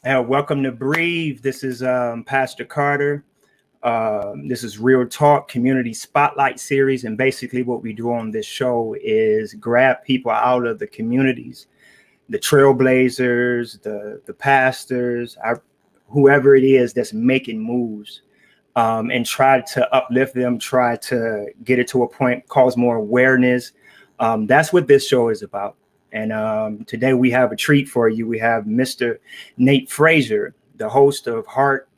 Welcome to Breathe. This is Pastor Carter. This is Real Talk Community Spotlight Series. And basically, what we do on this show is grab people out of the communities, the trailblazers, the pastors, whoever it is that's making moves, and try to uplift them, try to get it to a point, cause more awareness. That's what this show is about. And today we have a treat for you. We have Mr. Nate Frazier, the host of Heart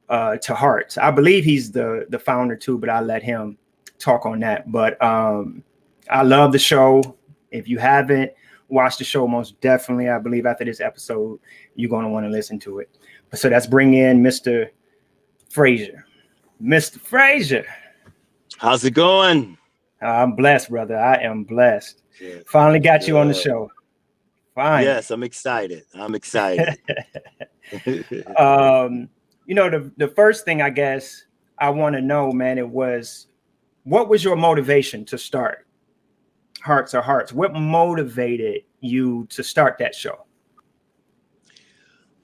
to Hearts. I believe he's the founder too, but I'll let him talk on that. But I love the show. If you haven't watched the show, most definitely, I believe after this episode, you're going to want to listen to it. So let's bring in Mr. Frazier. Mr. Frazier. How's it going? I'm blessed, brother. I am blessed. Good. Finally got you on the show. Fine. Yes, I'm excited. I'm excited. The first thing I guess I want to know, man, what was your motivation to start Hearts to Hearts? What motivated you to start that show?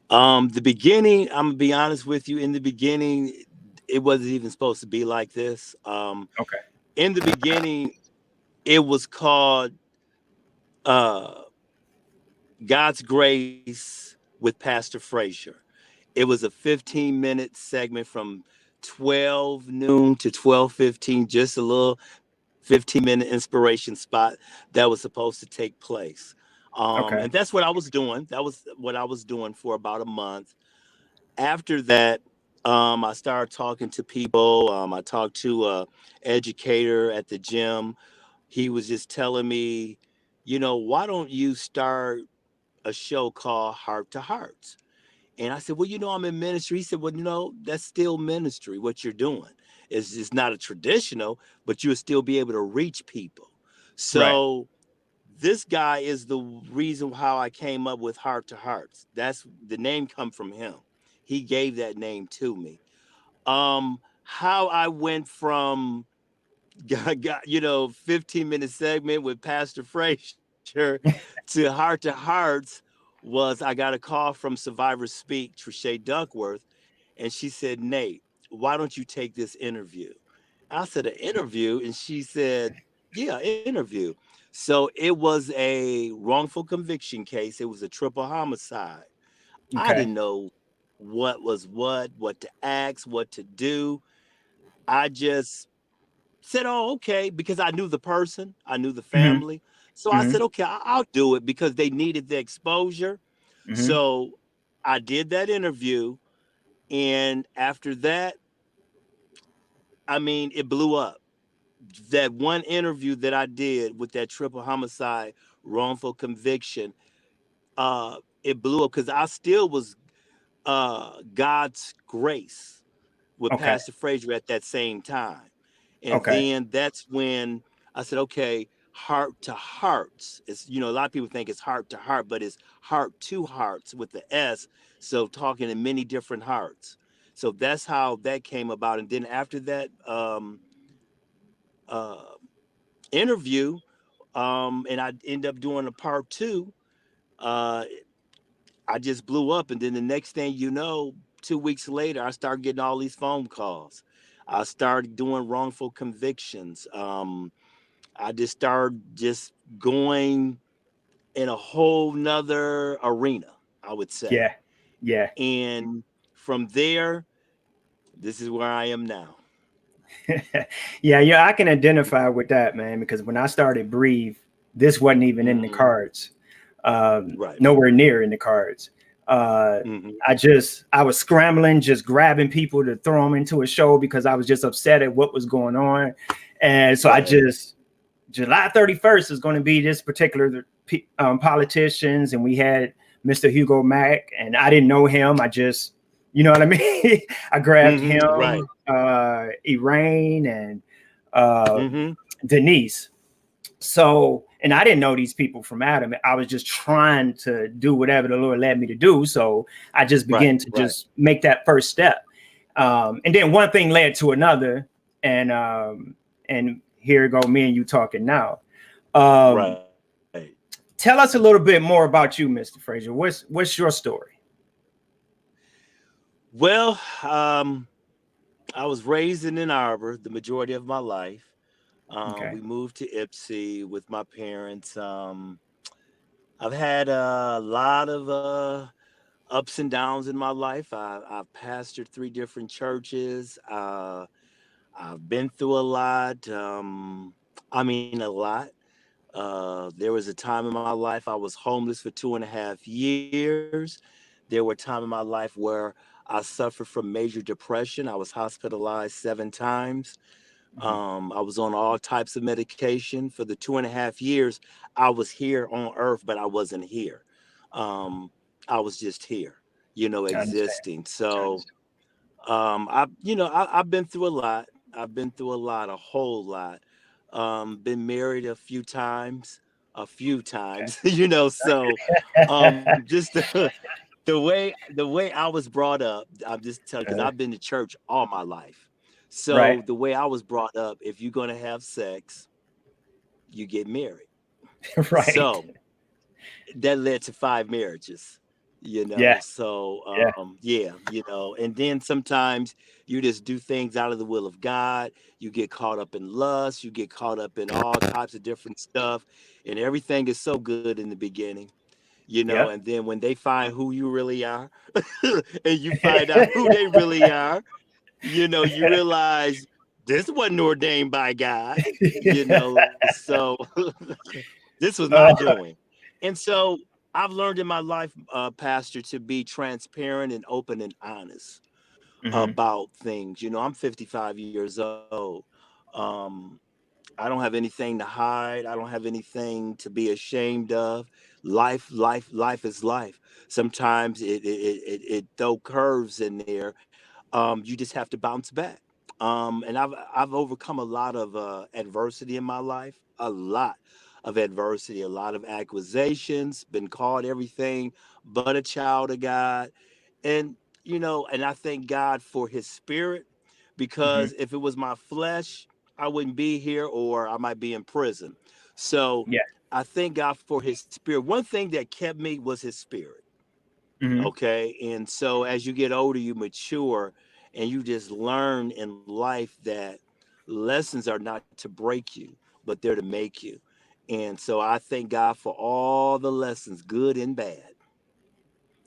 The beginning, I'm gonna be honest with you. In the beginning, it wasn't even supposed to be like this. Okay. In the beginning, it was called God's Grace with Pastor Frazier. It was a 15-minute segment from 12 noon to 12:15, just a little 15-minute inspiration spot that was supposed to take place. Okay. And that's what I was doing. That was what I was doing for about a month. After that, I started talking to people. I talked to an educator at the gym. He was just telling me, why don't you start a show called Heart to Hearts? And I said, well, I'm in ministry. He said, well, that's still ministry. What you're doing is just not a traditional, but you'll still be able to reach people. So this guy is the reason how I came up with Heart to Hearts. That's the name come from him. He gave that name to me. How I went from 15-minute segment with Pastor Frazier to Hearts was I got a call from Survivor Speak, Trisha Duckworth, and she said, Nate, why don't you take this interview? I said, an interview? And she said, yeah, interview. So it was a wrongful conviction case. It was a triple homicide. I Okay. didn't know what was what to ask, what to do. I just said, oh, okay, because I knew the person, I knew the Mm-hmm. family. So I Mm-hmm. said, okay, I'll do it because they needed the exposure. Mm-hmm. So I did that interview. And after that, it blew up. That one interview that I did with that triple homicide wrongful conviction, it blew up because I still was God's grace with Okay. Pastor Frazier at that same time. And Okay. then that's when I said, okay, Heart to Hearts. It's, a lot of people think it's heart to heart, but it's Heart to Hearts with the S. So talking in many different hearts. So that's how that came about. And then after that uh, interview, and I end up doing a part two, uh, I just blew up. And then the next thing 2 weeks later, I started getting all these phone calls. I started doing wrongful convictions. I just started just going in a whole nother arena, I would say. Yeah. Yeah. And from there, this is where I am now. Yeah, I can identify with that, man, because when I started Breathe, this wasn't even in the Mm-hmm. cards. Right. Nowhere near in the cards. Mm-hmm. I was scrambling, just grabbing people to throw them into a show because I was just upset at what was going on. And so Right. July 31st is going to be this particular politicians. And we had Mr. Hugo Mack, and I didn't know him. I just, you know what I mean? I grabbed Mm-hmm. Right. him, Elaine, and Mm-hmm. Denise. So, and I didn't know these people from Adam. I was just trying to do whatever the Lord led me to do. So I just began to just make that first step. And then one thing led to another. And here go me and you talking now. Right. Tell us a little bit more about you, Mr. Frazier. What's your story? Well, I was raised in Ann Arbor the majority of my life. Okay. We moved to Ipsy with my parents. I've had a lot of ups and downs in my life. I've pastored three different churches. I've been through a lot. I mean, a lot. There was a time in my life I was homeless for 2.5 years. There were times in my life where I suffered from major depression. I was hospitalized 7 times. Mhm. I was on all types of medication for the 2.5 years. I was here on Earth, but I wasn't here. Um, I was just here, I understand. existing. So I've been through a lot. I've been through a lot, a whole lot. Been married a few Okay. times, so just the way I was brought up, I'm just telling because Uh, I've been to church all my life. right. So the way I was brought up, if you're gonna have sex, you get married. Right. So that led to 5 marriages, Yeah. so Yeah. yeah, and then sometimes you just do things out of the will of God. You get caught up in lust, you get caught up in all types of different stuff, and everything is so good in the beginning, Yep. and then when they find who you really are and you find out who they really are, you realize this wasn't ordained by God, so this was my uh, doing. And so I've learned in my life, Pastor, to be transparent and open and honest mhm. about things. I'm 55 years old. Um, I don't have anything to hide. I don't have anything to be ashamed of. Life is life. Sometimes it throw curves in there. You just have to bounce back. And I've overcome a lot of adversity in my life, a lot of adversity, a lot of accusations, been called everything but a child of God, and and I thank God for His Spirit, Mhm. because if it was my flesh, I wouldn't be here, or I might be in prison. So Yeah. I thank God for His Spirit. One thing that kept me was His Spirit. Mhm. Okay. And so as you get older, you mature, and you just learn in life that lessons are not to break you, but they're to make you. And so I thank God for all the lessons, good and bad.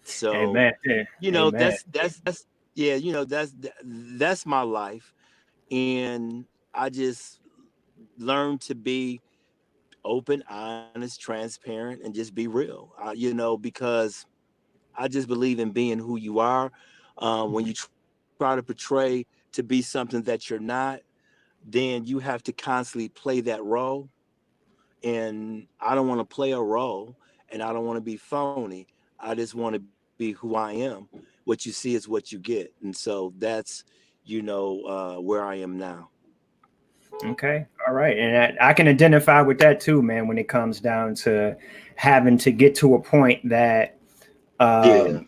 So, Amen. Yeah. Amen. that's yeah, that's my life. And I just learned to be open, honest, transparent, and just be real. Because I just believe in being who you are. When you try to portray to be something that you're not, then you have to constantly play that role. And I don't want to play a role, and I don't want to be phony. I just want to be who I am. What you see is what you get. And so that's, where I am now. Okay. All right. And I can identify with that too, man, when it comes down to having to get to a point that, Yeah.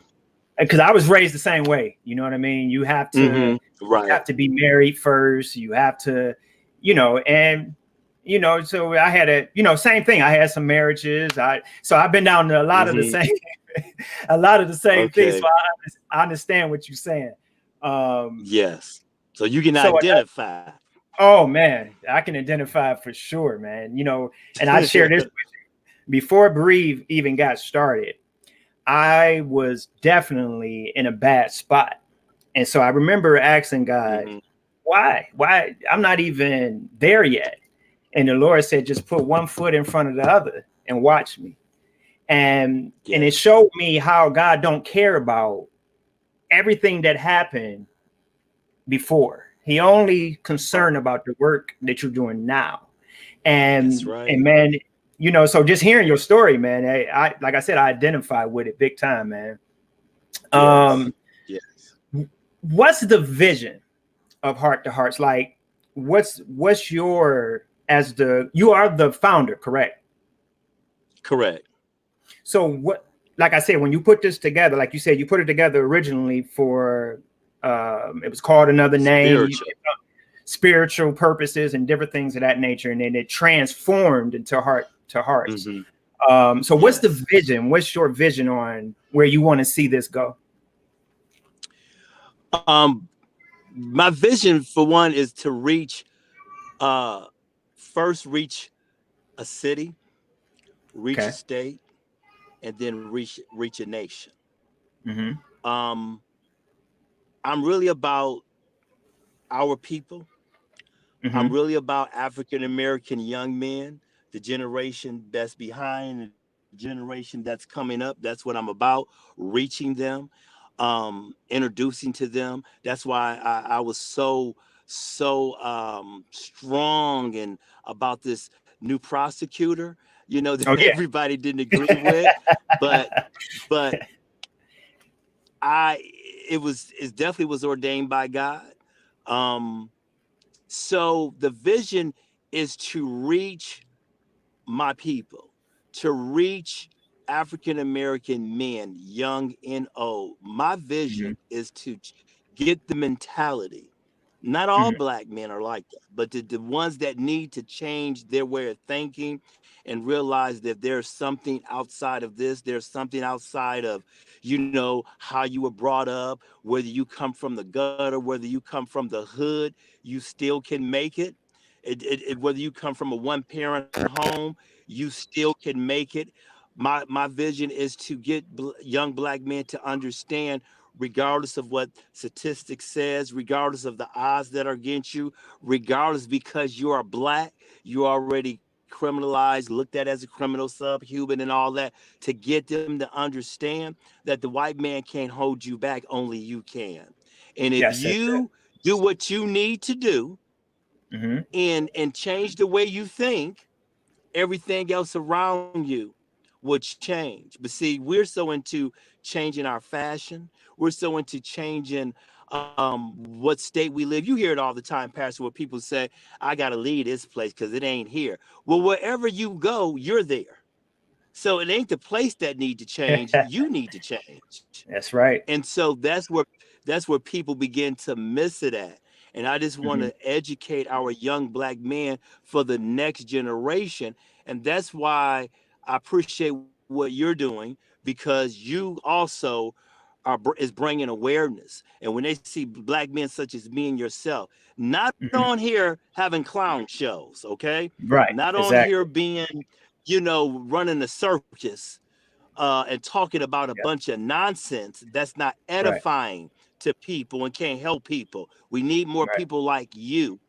because I was raised the same way. You know what I mean? You Right. have to be married first. You have to, and so I had same thing. I had some marriages. So I've been down to a lot of the Hmm. same, a lot of the same things. So Okay. I understand what you're saying. Um, Yes. So you can so identify. oh man, I can identify for sure, man. And I share this before Breathe even got started. I was definitely in a bad spot. And so I remember asking God, Hmm. why? Why? I'm not even there yet. And the Lord said, just put one foot in front of the other and watch me. And it Yes. showed me how God don't care about everything that happened before. He only concerned Right. about the work that you're doing now. That's And right. man, so just hearing your story, man, I like I said, I identify with it big time, man. Yes. Um, Yes. what's the vision of Heart to Hearts? Like, what's your as the you are the founder, correct? Correct. So what? Like I said, when you put this together, like you said, you put it together originally for it was called another name, Spiritual. spiritual purposes and different things of that nature, and then it transformed into Heart to Hearts. Hmm. So what's the Yes. vision? What's your vision on where you want to see this go? Um, my vision for one is to uh, first reach a city, reach a Okay. state, and then reach a nation. Mm-hmm. Um, I'm really about our people. I'm Mm-hmm. really about African American young men, the generation that's behind, the generation that's coming up. That's what I'm about, reaching them, introducing to them. That's why I was so strong and about this new prosecutor, that Oh yeah. everybody didn't agree with, but but I it definitely was ordained by God. Um, so the vision is to reach my people, to reach African American men, young and old. My Mm-hmm. vision is to get the mentality. Not all Mm-hmm. black men are like that, but the ones that need to change their way of thinking and realize that there's something outside of this, there's something outside of, how you were brought up, whether you come from the gutter, whether you come from the hood, you still can make it. Whether you come from a one parent home, you still can make it. My vision is to get young black men to understand, regardless of what statistics says, regardless of the odds that are against you, regardless, because you are black, you are already criminalized, looked at as a criminal, subhuman, and all that, to get them to understand that the white man can't hold you back, only you can. And if Yes, that's it. you do what you need to do Mm-hmm. and change the way you think, everything else around you would change. But see, we're so into changing our fashion. We're so into changing what state we live. You hear it all the time, Pastor, where people say, I got to leave this place because it ain't here. Well, wherever you go, you're there. So it ain't the place that need to change. You need to change. That's right. And so that's where people begin to miss it at. And I just want Mm-hmm. to educate our young black men for the next generation. And that's why I appreciate what you're doing, because you also is bringing awareness. And when they see black men such as me and yourself, not on Mm-hmm. here having clown shows, okay, Right. not on here Exactly. being, running a circus, and talking about a Yep. bunch of nonsense that's not Right. edifying to people and can't help people. We need more Right. people like you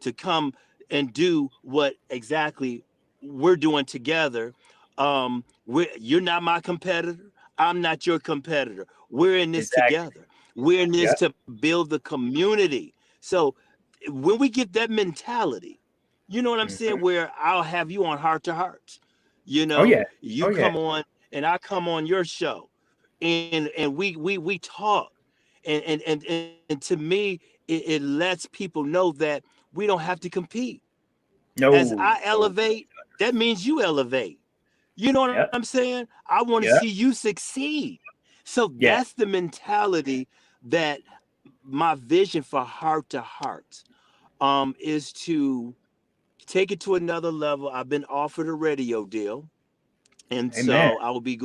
to come and do what exactly we're doing together. You're not my competitor. I'm not your competitor. We're in this Exactly. together. We're in this Yep. to build the community. So when we get that mentality, you know what I'm Mm-hmm. saying? Where I'll have you on Heart to Heart. Oh yeah. You Oh yeah. come on and I come on your show, and we talk, and to me, it lets people know that we don't have to compete. As No. I No. elevate, that means you elevate. You know what I'm Yep. saying? I want to see Yep. you succeed. So that's Yes. the mentality that my vision for Heart to Heart is to take it to another level. I've been offered a radio deal, and Amen. so I'll be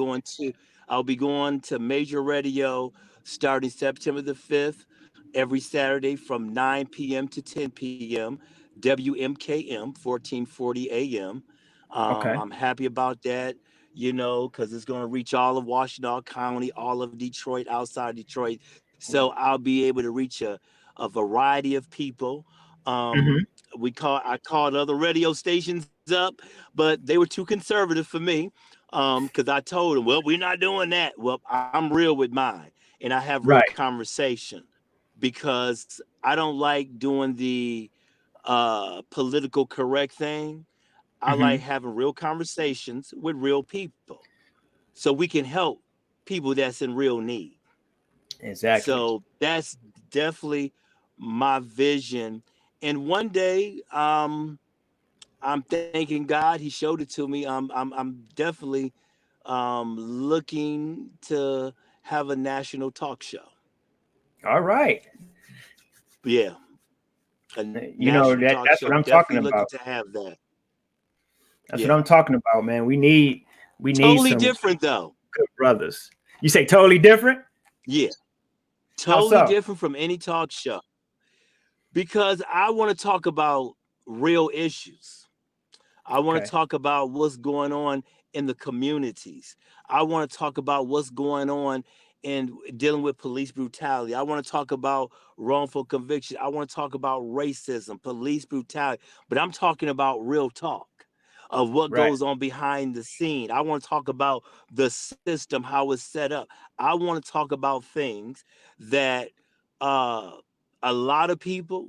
going to major radio starting September the 5th, every Saturday from 9 p.m. to 10 p.m. WMKM 1440 AM. Okay. I'm happy about that, because it's going to reach all of Washington County, all of Detroit, outside Detroit. So I'll be able to reach a variety of people. Mm-hmm. I called other radio stations up, but they were too conservative for me, because I told them, well, we're not doing that. Well, I'm real with mine, and I have real Right. conversation, because I don't like doing the political correct thing. I like Mm-hmm. having real conversations with real people so we can help people that's in real need. Exactly. So that's definitely my vision. And one day, I'm thanking God. He showed it to me. I'm definitely looking to have a national talk show. All right. Yeah, a national You know talk that show. that's what I'm Definitely talking looking to about. have that. That's Yeah, what I'm talking about, man. We need totally some different though. good brothers. You say totally different? Yeah, How Totally so? different from any talk show because I want to talk about real issues. I want to Okay. talk about what's going on in the communities. I want to talk about what's going on in dealing with police brutality. I want to talk about wrongful conviction. I want to talk about racism, police brutality, but I'm talking about real talk of what Right. goes on behind the scene. I want to talk about the system, how it's set up. I want to talk about things that uh, a lot of people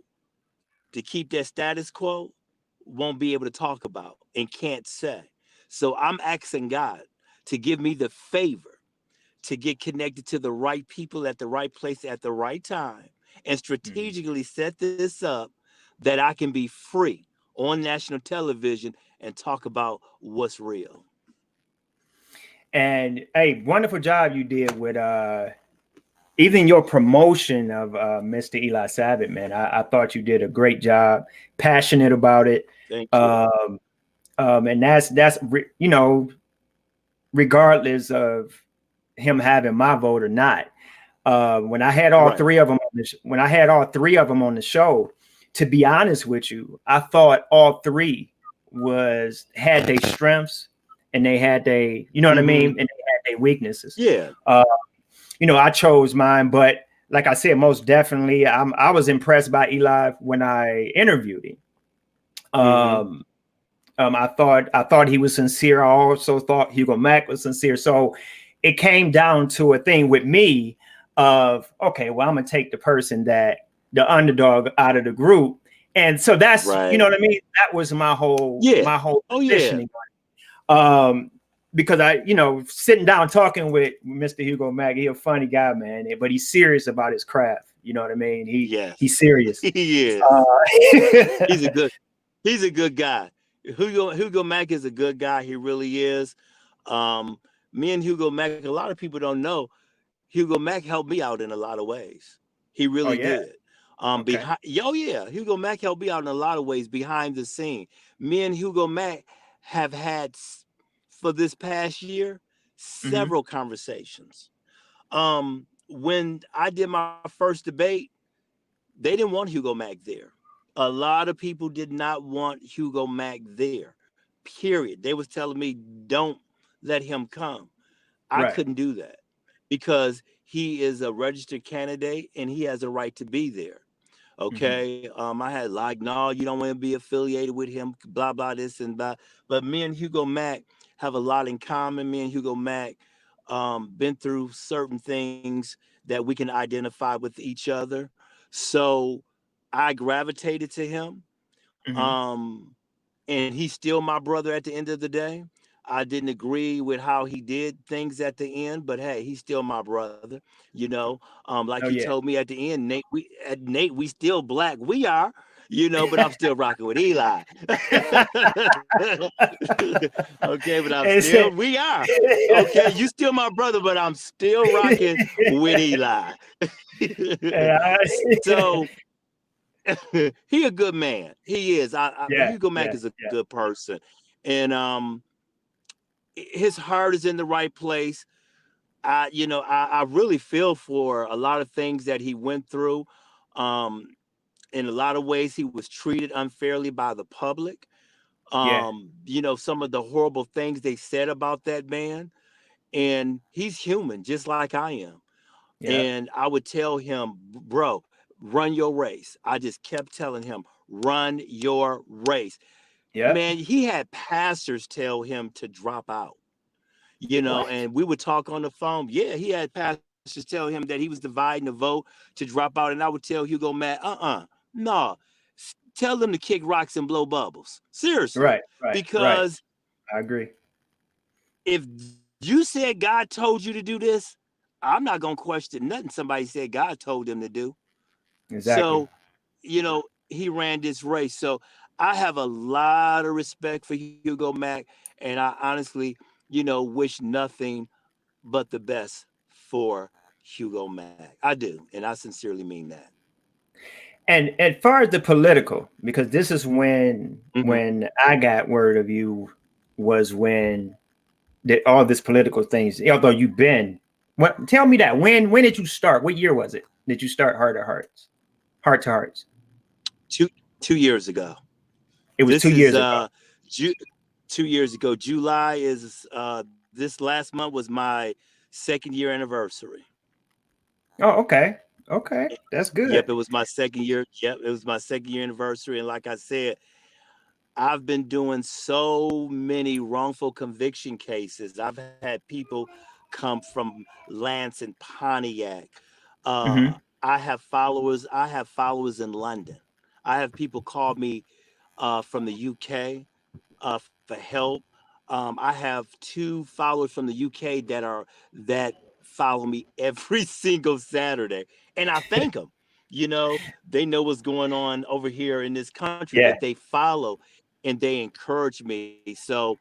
to keep their status quo won't be able to talk about and can't say. So I'm asking God to give me the favor to get connected to the right people at the right place at the right time and Mhm. strategically set this up that I can be free on national television and talk about what's real. And hey, wonderful job you did with even your promotion of Mr. Eli Savage, man. I thought you did a great job, passionate about it. Thank you. Um, and you know, regardless of him having my vote or not. When I had all Right. three of them on this, when I had all three of them on the show, to be honest with you, I thought all three had their strengths and they had they, you know what I mean, Mm-hmm. and they had their weaknesses. Yeah. Uh, you know, I chose mine, but like I said, most definitely, I was impressed by Eli when I interviewed him. Mm-hmm. I thought he was sincere. I also thought Hugo Mack was sincere. So it came down to a thing with me of, okay, well, I'm gonna take the person that the underdog out of the group. And so that's, you know Right. what I mean? That was my Yeah. whole Oh yeah. positioning. Because sitting down talking with Mr. Hugo Mack, he's a funny guy, man, but he's serious about his craft. You know what I mean? He's Yes. serious. He Uh, is. He's a good he's a good guy. Hugo Mack is a good guy. He really is. Um, Me and Hugo Mack, a lot of people don't know. Hugo Mack helped me out in a lot of ways. He oh really yeah. did. Okay. Yeah, Hugo Mack helped me out in a lot of ways behind the scene. Me and Hugo Mack have had for this past year Mm-hmm. several conversations. When I did my first debate, they didn't want Hugo Mack there. A lot of people did not want Hugo Mack there. Period. They was telling me don't let him come. I Right. couldn't do that because he is a registered candidate and he has a right to be there. Mm-hmm. Okay. I had like, no, you don't want to be affiliated with him, blah, blah, this and blah. But me and Hugo Mack have a lot in common. Me and Hugo Mack been through certain things that we can identify with each other. So I gravitated to him. Mm-hmm. Um, and he's still my brother at the end of the day. I didn't agree with how he did things at the end, but hey, he's still my brother. You know, like he Oh yeah. told me at the end, Nate, we still black. We are, but I'm still rocking with Eli. Okay, but we are. Okay, you still my brother, but I'm still rocking with Eli. Yeah, So he a good man. He is. yeah, Hugo Mack yeah, is a yeah, good person, and his heart is in the right place. I really feel for a lot of things that he went through. Um, in a lot of ways, he was treated unfairly by the public. yeah, Some of the horrible things they said about that man, and he's human, just like I am. yeah, And I would tell him, bro, run your race. I just kept telling him, run your race. yeah. Man, he had pastors tell him to drop out, What? and we would talk on the phone. Yeah, he had pastors tell him that he was dividing the vote to drop out. And I would tell Hugo Matt, no, tell them to kick rocks and blow bubbles. Seriously. Right, right, right. Because I agree. if you said God told you to do this, I'm not going to question nothing somebody said God told them to do. Exactly. So, he ran this race. So I have a lot of respect for Hugo Mack. And I honestly, wish nothing but the best for Hugo Mack. I do. And I sincerely mean that. And as far as the political, because this is when Mm-hmm. I got word of you was when all this political things. Although you've been, what? Tell me that when did you start? What year was it? did you start Heart to Hearts? Heart to Hearts. Two 2 years ago. It was This 2 years is ago. 2 years ago. July is this last month was my second year anniversary. Oh, okay. Okay. That's good. Yep, it was my second year. Yep, it was my second year anniversary. And like I said, I've been doing so many wrongful conviction cases. I've had people come from Lance and Pontiac. Uh, Mm-hmm. I have followers. I have followers in London. I have people call me from the UK for help. I have two followers from the UK that follow me every single Saturday, and I thank them. They know what's going on over here in this country, but Yeah. they follow and they encourage me. So,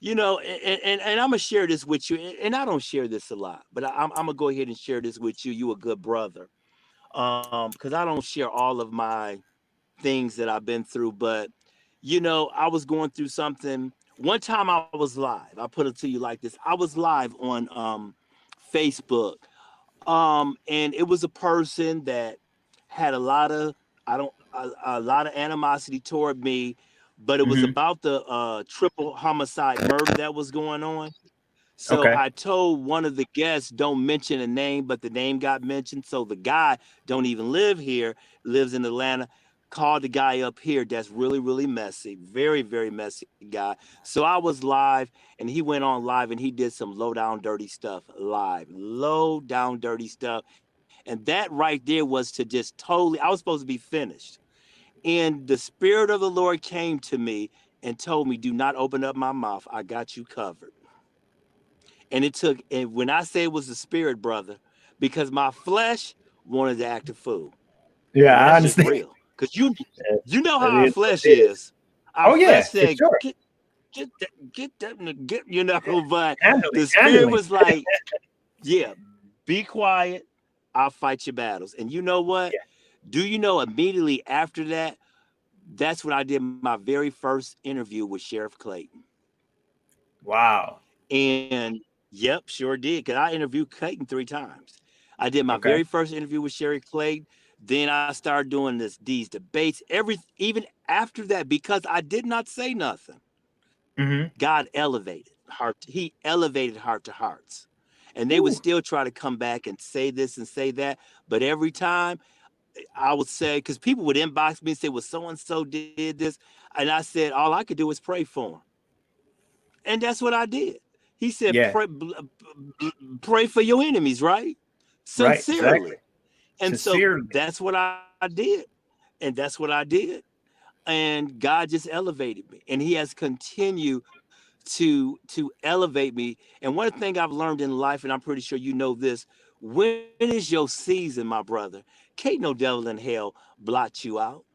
and I'm gonna share this with you, and I don't share this a lot, but I'm gonna go ahead and share this with you. You a good brother, because I don't share all of my things that I've been through, but I was going through something. One time I was live. I put it to you like this. I was live on Facebook. And it was a person that had a lot of I don't a lot of animosity toward me, but it was Mm-hmm. about the triple homicide murder that was going on. So Okay. I told one of the guests, don't mention a name, but the name got mentioned. So the guy don't even live here, lives in Atlanta. Called the guy up here that's really, really messy, very, very messy guy. So I was live and he went on live and he did some low down dirty stuff live, low down dirty stuff. And that right there was to just totally, I was supposed to be finished. And the Spirit of the Lord came to me and told me, do not open up my mouth. I got you covered. And when I say it was the spirit, brother, because my flesh wanted to act a fool. Yeah, And I that's just understand. real. Because you know It how our is what flesh it is. is. Our Oh flesh yeah, for said, sure. get, but Handle it. the Handle spirit it. was like, yeah, be quiet. I'll fight your battles. And you know what? Yeah. Do you know immediately after that, that's when I did my very first interview with Sheriff Clayton. Wow. And yep, sure did. Because I interviewed Clayton 3 times. I did my Okay. very first interview with Sherry Clayton. Then I started doing these debates. Even after that, because I did not say nothing, Mm-hmm. God elevated heart. He elevated heart to hearts. And they would Ooh. still try to come back and say this and say that. But every time I would say, because people would inbox me and say, well, so and so did this. And I said, all I could do is pray for them. And that's what I did. He said, Yeah. pray for your enemies, right? Right. Exactly. Sincerely. And so Sincerely. that's what I did. And that's what I did. And God just elevated me. And he has continued to elevate me. And one thing I've learned in life, and I'm pretty sure you know this, when is your season, my brother? Can't no devil in hell blot you out.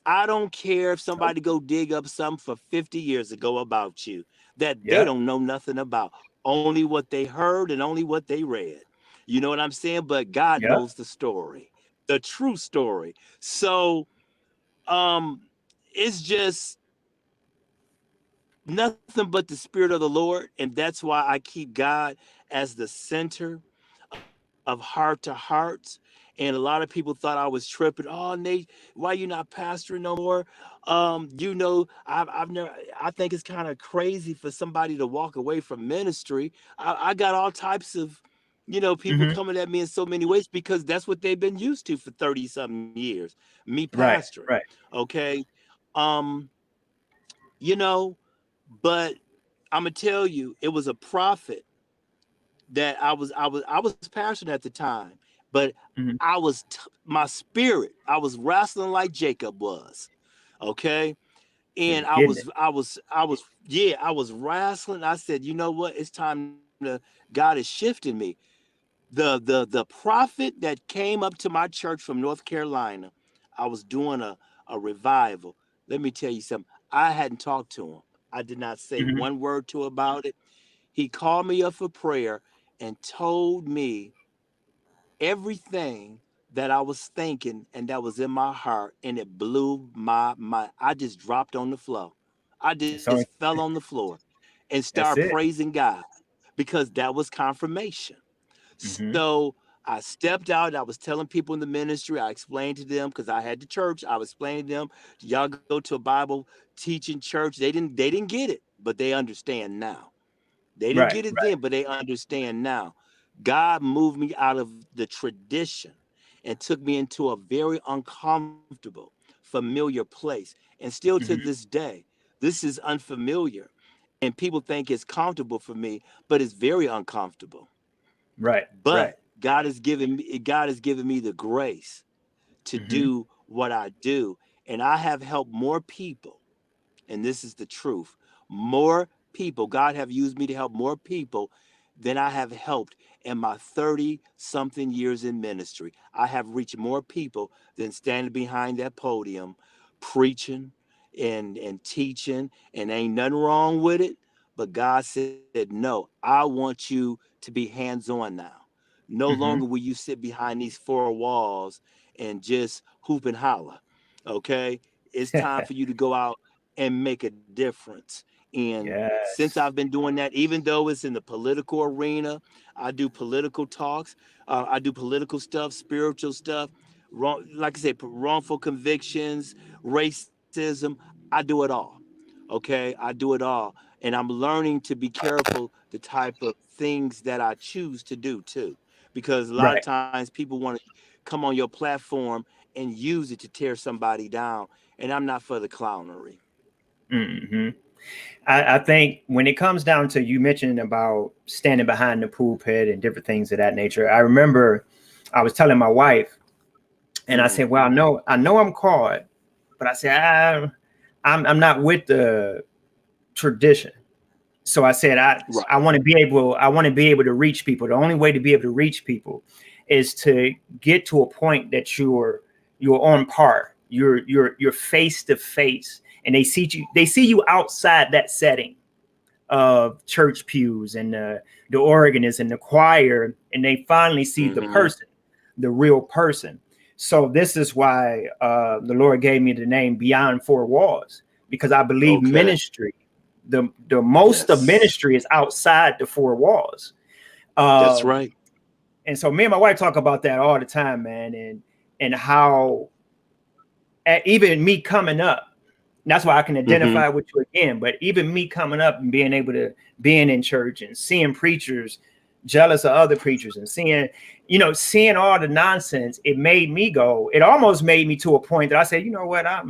I don't care if Nope. somebody go dig up something for 50 years ago about you that they Yeah. don't know nothing about. Only what they heard and only what they read. You know what I'm saying? But God Yeah. knows the story, the true story. So um it's just nothing but the spirit of the Lord. And that's why I keep God as the center of heart to hearts. And a lot of people thought I was tripping. Oh, Nate, why you not pastoring no more? I've never. I think it's kind of crazy for somebody to walk away from ministry. I got all types of, people Mm-hmm. coming at me in so many ways because that's what they've been used to for 30 something years. Me Right. pastoring. Right. Okay. Um, you know, but I'm gonna tell you, it was a prophet that I was pastoring at the time, but Mm-hmm. my spirit, I was wrestling like Jacob was. Okay. He And was getting it. yeah, I was wrestling. I said, you know what? It's time God is shifting me. The prophet that came up to my church from North Carolina, I was doing a revival. Let me tell you something. I hadn't talked to him. I did not say Mm-hmm. one word to him about it. He called me up for prayer and told me everything that I was thinking and that was in my heart, and it blew my mind. I just dropped on the floor. I just It's only. fell on the floor and started That's it. praising God because that was confirmation. Mm-hmm. So I I stepped out and I was telling people in the ministry, I explained to them because I had the church. I was explaining to them, y'all go to a Bible teaching church. They didn't get it, but they understand now. They didn't Right. get it then, but they understand now. God moved me out of the tradition and took me into a very uncomfortable, familiar place. And still to Hmm. this day, this is unfamiliar. And people think it's comfortable for me, but it's very uncomfortable. Right. Right. But God has given me the grace to Hmm. do what I do. And I have helped more people, and this is the truth, more people. God have used me to help more people than I have helped in my 30 something years in ministry. I have reached more people than standing behind that podium preaching and teaching, and ain't nothing wrong with it. But God said, no, I want you to be hands-on now. No Hmm. longer will you sit behind these four walls and just hoop and holler. Okay? It's time for you to go out and make a difference. And since Yes. I've been doing that, even though it's in the political arena, I do political talks, I do political stuff, spiritual stuff, wrong, like I said, wrongful convictions, racism. I do it all. Okay, I do it all, and I'm learning to be careful the type of things that I choose to do too, because a lot of Right. times people want to come on your platform and use it to tear somebody down, and I'm not for the clownery. Hmm. I think when it comes down to you mentioning about standing behind the pulpit and different things of that nature, I remember I was telling my wife, and I Mm-hmm. said, "Well, I know I'm called, but I said I'm not with the tradition." So I said I Right. want to be able to reach people. The only way to be able to reach people is to get to a point that you're on par. You're face to face, and they see you outside that setting of church pews and the organist and the choir, and they finally see the Mm-hmm. person, the real person. So this is why the Lord gave me the name Beyond Four Walls, because I believe Okay. ministry, the most of Yes. ministry is outside the four walls. That's Um, right. and so me and my wife talk about that all the time, man, and how even me coming up, that's why I can Mm-hmm. identify with you again. But even me coming up and being able to being in church and seeing preachers jealous of other preachers and seeing all the nonsense, it almost made me to a point that I said, you know what, I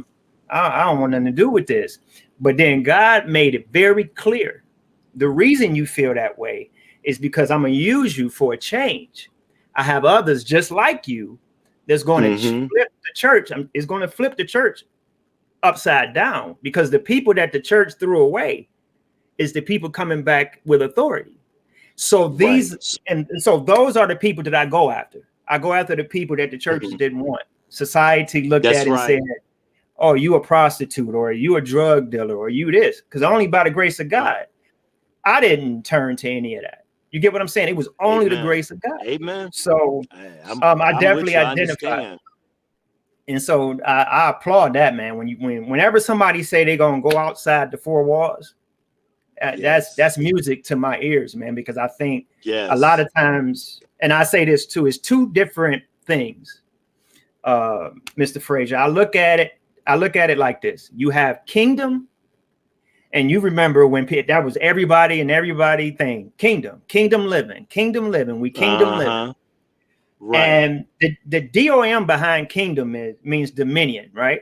don't want nothing to do with this. But then God made it very clear. The reason you feel that way is because I'm going to use you for a change. I have others just like you that's going to Mm-hmm. flip the church. Is going to flip the church upside down, because the people that the church threw away is the people coming back with authority. So Right. so those are the people that I go after. I go after the people that the churches Mhm. didn't want. Society looked That's at and said, right. "Oh, you a prostitute, or you a drug dealer, or you this." Because only by the grace of Right. God, I didn't turn to any of that. You get what I'm saying? It was only the Amen. grace of God. Amen. So Hey, I I'm with definitely you. I identify. understand. And so I applaud that, man. Whenever somebody say they're gonna go outside the four walls, Yes. that's music to my ears, man. Because I think a lot Yes. of times, and I say this too, it's two different things, Mr. Frazier. I look at it like this: you have kingdom, and you remember when that was everybody thing, kingdom living, we kingdom living. Uh-huh. Right. And the DOM behind kingdom means dominion, right?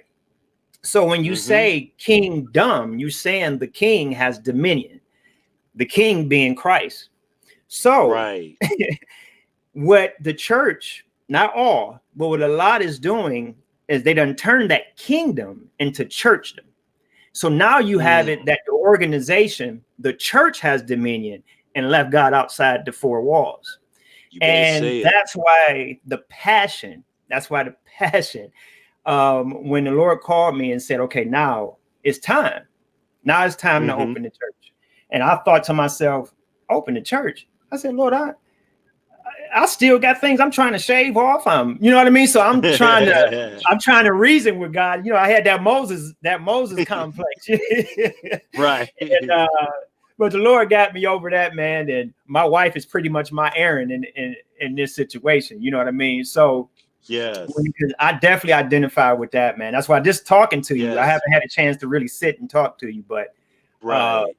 So when you Mm-hmm. say kingdom, you're saying the king has dominion, the king being Christ. So Right. what the church, not all, but what a lot is doing is they done turned that kingdom into churchdom. So now you have it Mm. that the organization, the church has dominion and left God outside the four walls. You better And say it. that's why the passion, when the Lord called me and said, okay, it's time. Now it's time to Mm-hmm. open the church. And I thought to myself, open the church. I said, Lord, I still got things I'm trying to shave off. You know what I mean? So I'm trying to reason with God. I had that Moses complex. Right. And but the Lord got me over that, man. And my wife is pretty much my Aaron in this situation. You know what I mean? So Yes. I definitely identify with that, man. That's why just talking to you, I Yes. haven't had a chance to really sit and talk to you, but uh, Right.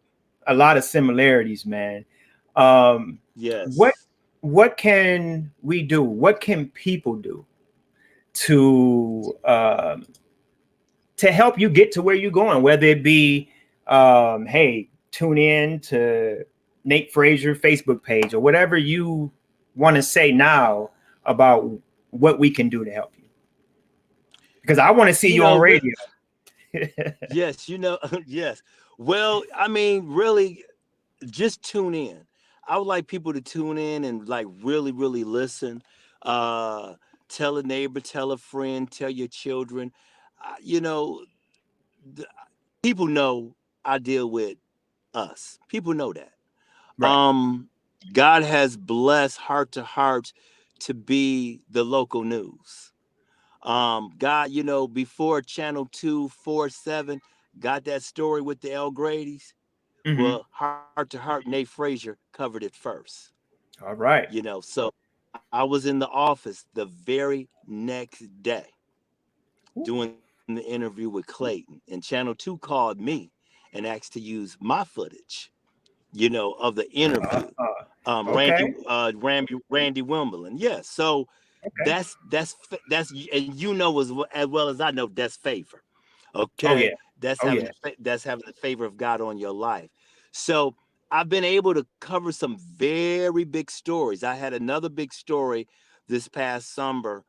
a lot of similarities, man. Um, what Yes. what can we do? What can people do to help you get to where you're going? Whether it be, hey, tune in to Nate Frazier Facebook page or whatever you want to say now about what we can do to help you. Because I want to see You you on know, radio. yes, yes. Well, I mean, really, just tune in. I would like people to tune in and like really, really listen. Uh, Tell a neighbor, tell a friend, tell your children. You know, the, people know I deal with us. People know that. Right. Um, God has blessed Heart to Heart to be the local news. God, before Channel 247 got that story with the El Grady's, Mm-hmm. well, Heart to Heart, Nate Frazier covered it first. All right. So I was in the office the very next day doing the interview with Clayton, and Channel 2 called me and asked to use my footage, of the interview. Okay. Randy Wimbledon. Yes. So Okay. that's and as well as I know that's favor. Oh Okay, yeah. that's Oh yeah. that's having the favor of God on your life. So I've been able to cover some very big stories. I had another big story this past summer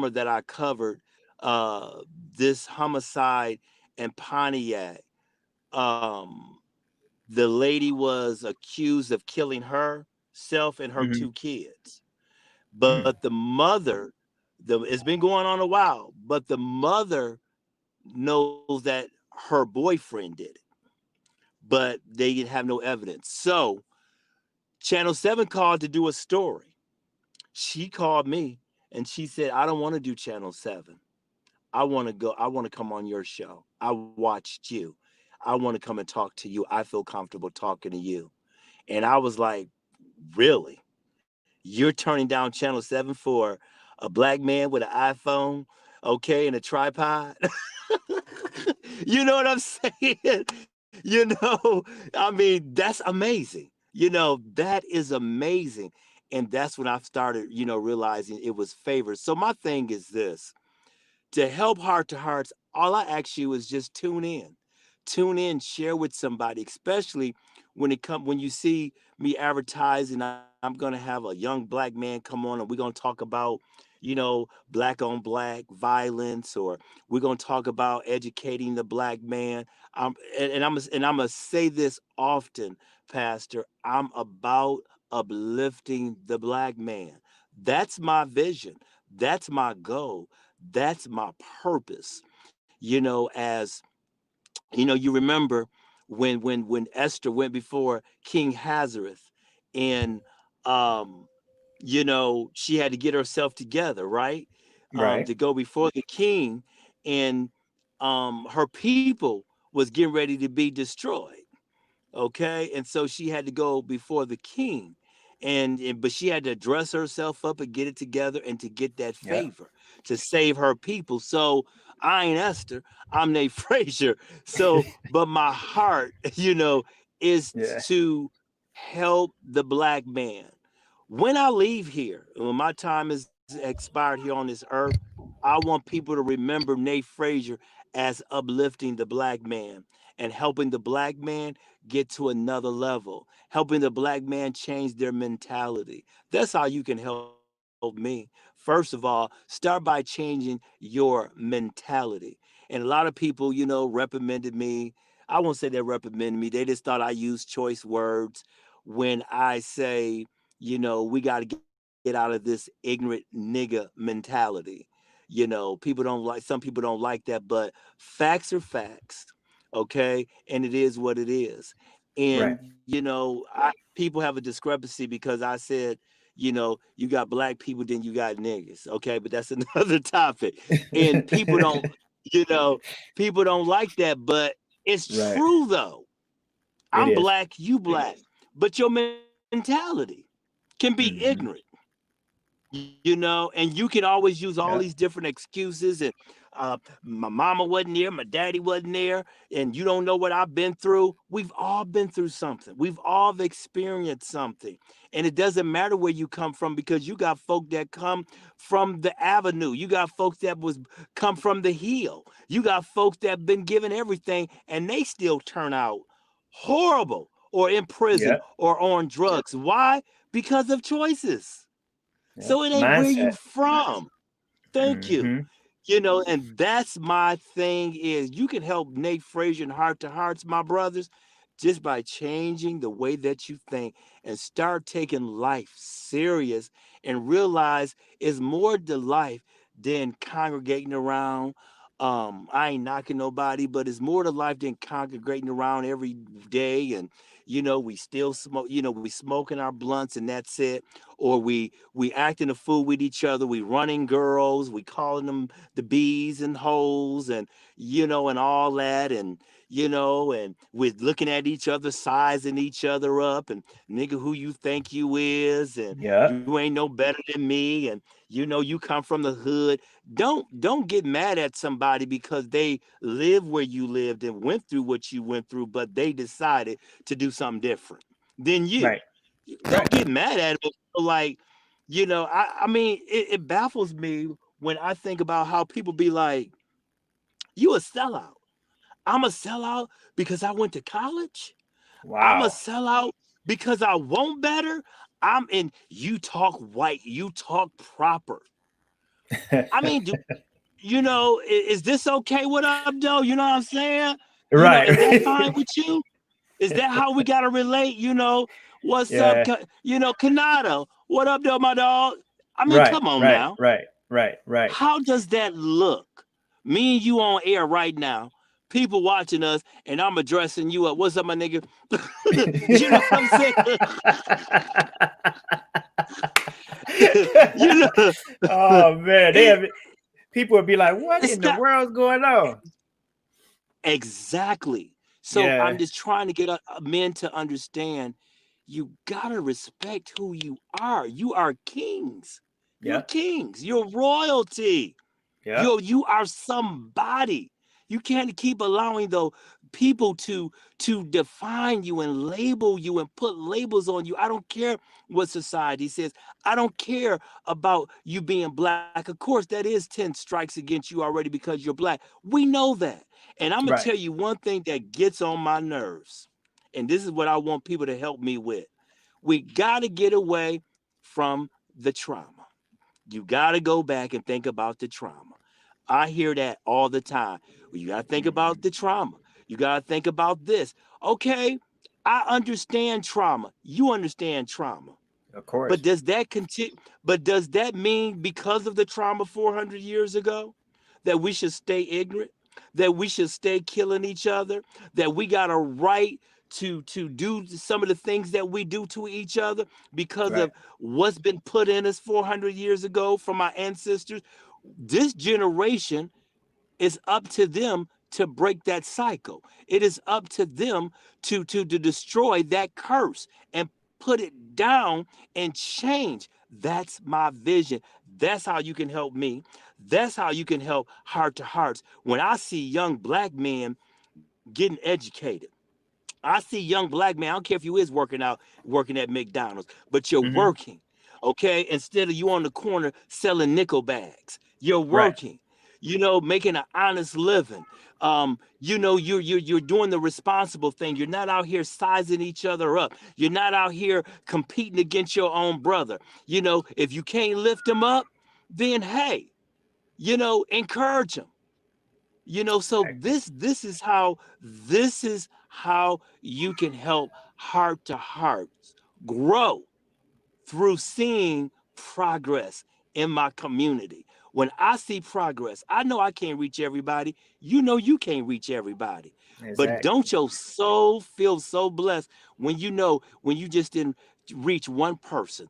that I covered. Uh, this homicide in Pontiac. Um, the lady was accused of killing herself and her Mm-hmm. two kids. But the mother, it's been going on a while, but the mother knows that her boyfriend did it, but they didn't have no evidence. So Channel 7 called to do a story. She called me and she said, I don't want to do Channel 7. I want to come on your show. I watched you. I want to come and talk to you. I feel comfortable talking to you. And I was like, really? You're turning down Channel 7 for a black man with an iPhone, okay, and a tripod? You know what I'm saying? I mean, that's amazing. That is amazing. And that's when I started, realizing it was favored. So my thing is this: to help Heart to Hearts, all I ask you is just tune in. Tune in, share with somebody, especially when you see me advertising. I'm gonna have a young black man come on and we're gonna talk about, black on black violence, or we're gonna talk about educating the black man. And I'm gonna say this often, Pastor. I'm about uplifting the black man. That's my vision. That's my goal. That's my purpose. As you remember when Esther went before King Hazareth, and um she had to get herself together, right? Right. To go before the king, and her people was getting ready to be destroyed. Okay, and so she had to go before the king, but she had to dress herself up and get it together and to get that Yeah. favor to save her people. So I ain't Esther, I'm Nate Frazier. So but my heart is Yeah. to help the black man. When I leave here, when my time is expired here on this earth, I want people to remember Nate Frazier as uplifting the black man and helping the black man get to another level, helping the black man change their mentality. That's how you can help me. First of all, start by changing your mentality. And a lot of people, reprimanded me. I won't say they reprimanded me. They just thought I used choice words when I say, we got to get out of this ignorant nigga mentality. Some people don't like that, but facts are facts. Okay. And it is what it is. Right. And, people have a discrepancy because I said, you got black people, then you got niggas. Okay. But that's another topic. And you know, people don't like that, but it's Right. true though. It I'm is. black, you black, but your mentality can be ignorant. Hmm. And you can always use all these Yeah. different excuses. And my mama wasn't there, my daddy wasn't there, and you don't know what I've been through. We've all been through something. We've all experienced something. And it doesn't matter where you come from, because you got folk that come from the avenue. You got folks that was come from the hill. You got folks that been given everything and they still turn out horrible, or in prison, Yeah. or on drugs. Why? Because of choices. Yeah. So it ain't where you Mindset. from. Thank you. Hmm. And that's my thing, is you can help Nate Frazier and Heart to Hearts, my brothers, just by changing the way that you think and start taking life serious, and realize it's more to life than congregating around. I ain't knocking nobody, but it's more to life than congregating around every day. And we still smoke, we smoking our blunts and that's it. Or we acting a fool with each other. We running girls, we calling them the bees and hoes, and and all that. And and we're looking at each other, sizing each other up, and nigga, who you think you is, and Yeah. you ain't no better than me, and you come from the hood. Don't get mad at somebody because they live where you lived and went through what you went through, but they decided to do something different than you. Right. Don't Right. get mad at it. Like, I mean, it baffles me when I think about how people be like, you a sellout. I'm a sellout because I went to college. I'm a Wow. sellout because I want better. You talk white, you talk proper. I mean, is this okay? What up, though? You know what I'm saying? Is that Right. fine with you? Is that how we gotta relate? What's up? Yeah. Konata, what up, though, my dog? I mean, Right. come on Right. now. Right. Right. Right. How does that look? Me and you on air right now, people watching us, and I'm addressing you up. What's up, my nigga? You know what I'm saying? you know, Oh man, it, people would be like, "What it's in the not world's going on?" exactly. So I'm Yeah. just trying to get men to understand. You gotta respect who you are. You are kings. You're Yeah. kings. You're royalty. Yeah. You are somebody. You can't keep allowing the people to define you and label you and put labels on you. I don't care what society says. I don't care about you being black. Of course, that is 10 strikes against you already because you're black. We know that. And I'm gonna Right. tell you one thing that gets on my nerves. And this is what I want people to help me with. We gotta get away from the trauma. You got to go back and think about the trauma. I hear that all the time. Well, you got to think Hmm. about the trauma. You got to think about this. Okay, I understand trauma. You understand trauma. Of But course. does that continue? But does that mean because of the trauma 400 years ago that we should stay ignorant? That we should stay killing each other? That we got a right to do some of the things that we do to each other because Right. of what's been put in us 400 years ago from our ancestors? This generation, it's up to them to break that cycle. It is up to them to destroy that curse and put it down and change. That's my vision. That's how you can help me. That's how you can help Heart to Hearts. When I see young black men getting educated, I see young black men. I don't care if you is working out, working at McDonald's, but you're Hmm. working. Okay, instead of you on the corner selling nickel bags, you're Right. working. Making an honest living. You're doing the responsible thing. You're not out here sizing each other up. You're not out here competing against your own brother. If you can't lift him up, then hey, encourage him. So Right. this is how you can help Heart to Hearts grow through seeing progress in my community. When I see progress, I know I can't reach everybody. You know you can't reach everybody. But Exactly. don't your soul feel so blessed when you just didn't reach one person.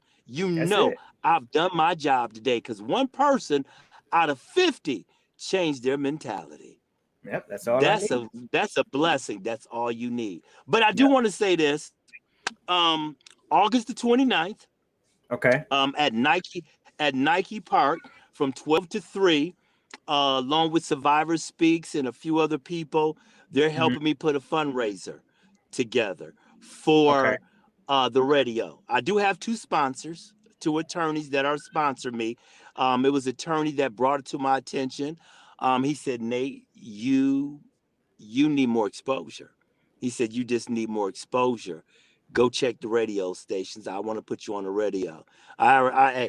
That's it. I've done my job today because one person out of 50 changed their mentality. Yep, that's all I need. That's a blessing. That's all you need. But I do Yep. want to say this. Um, August the 29th, Okay. at Nike Park from 12 to 3, along with Survivor Speaks and a few other people. They're Mhm. helping me put a fundraiser together Okay. for the radio. I do have two sponsors, two attorneys that are sponsoring me. It was an attorney that brought it to my attention. He said, Nate, you need more exposure. He said, you just need more exposure. Go check the radio stations. I want to put you on the radio. I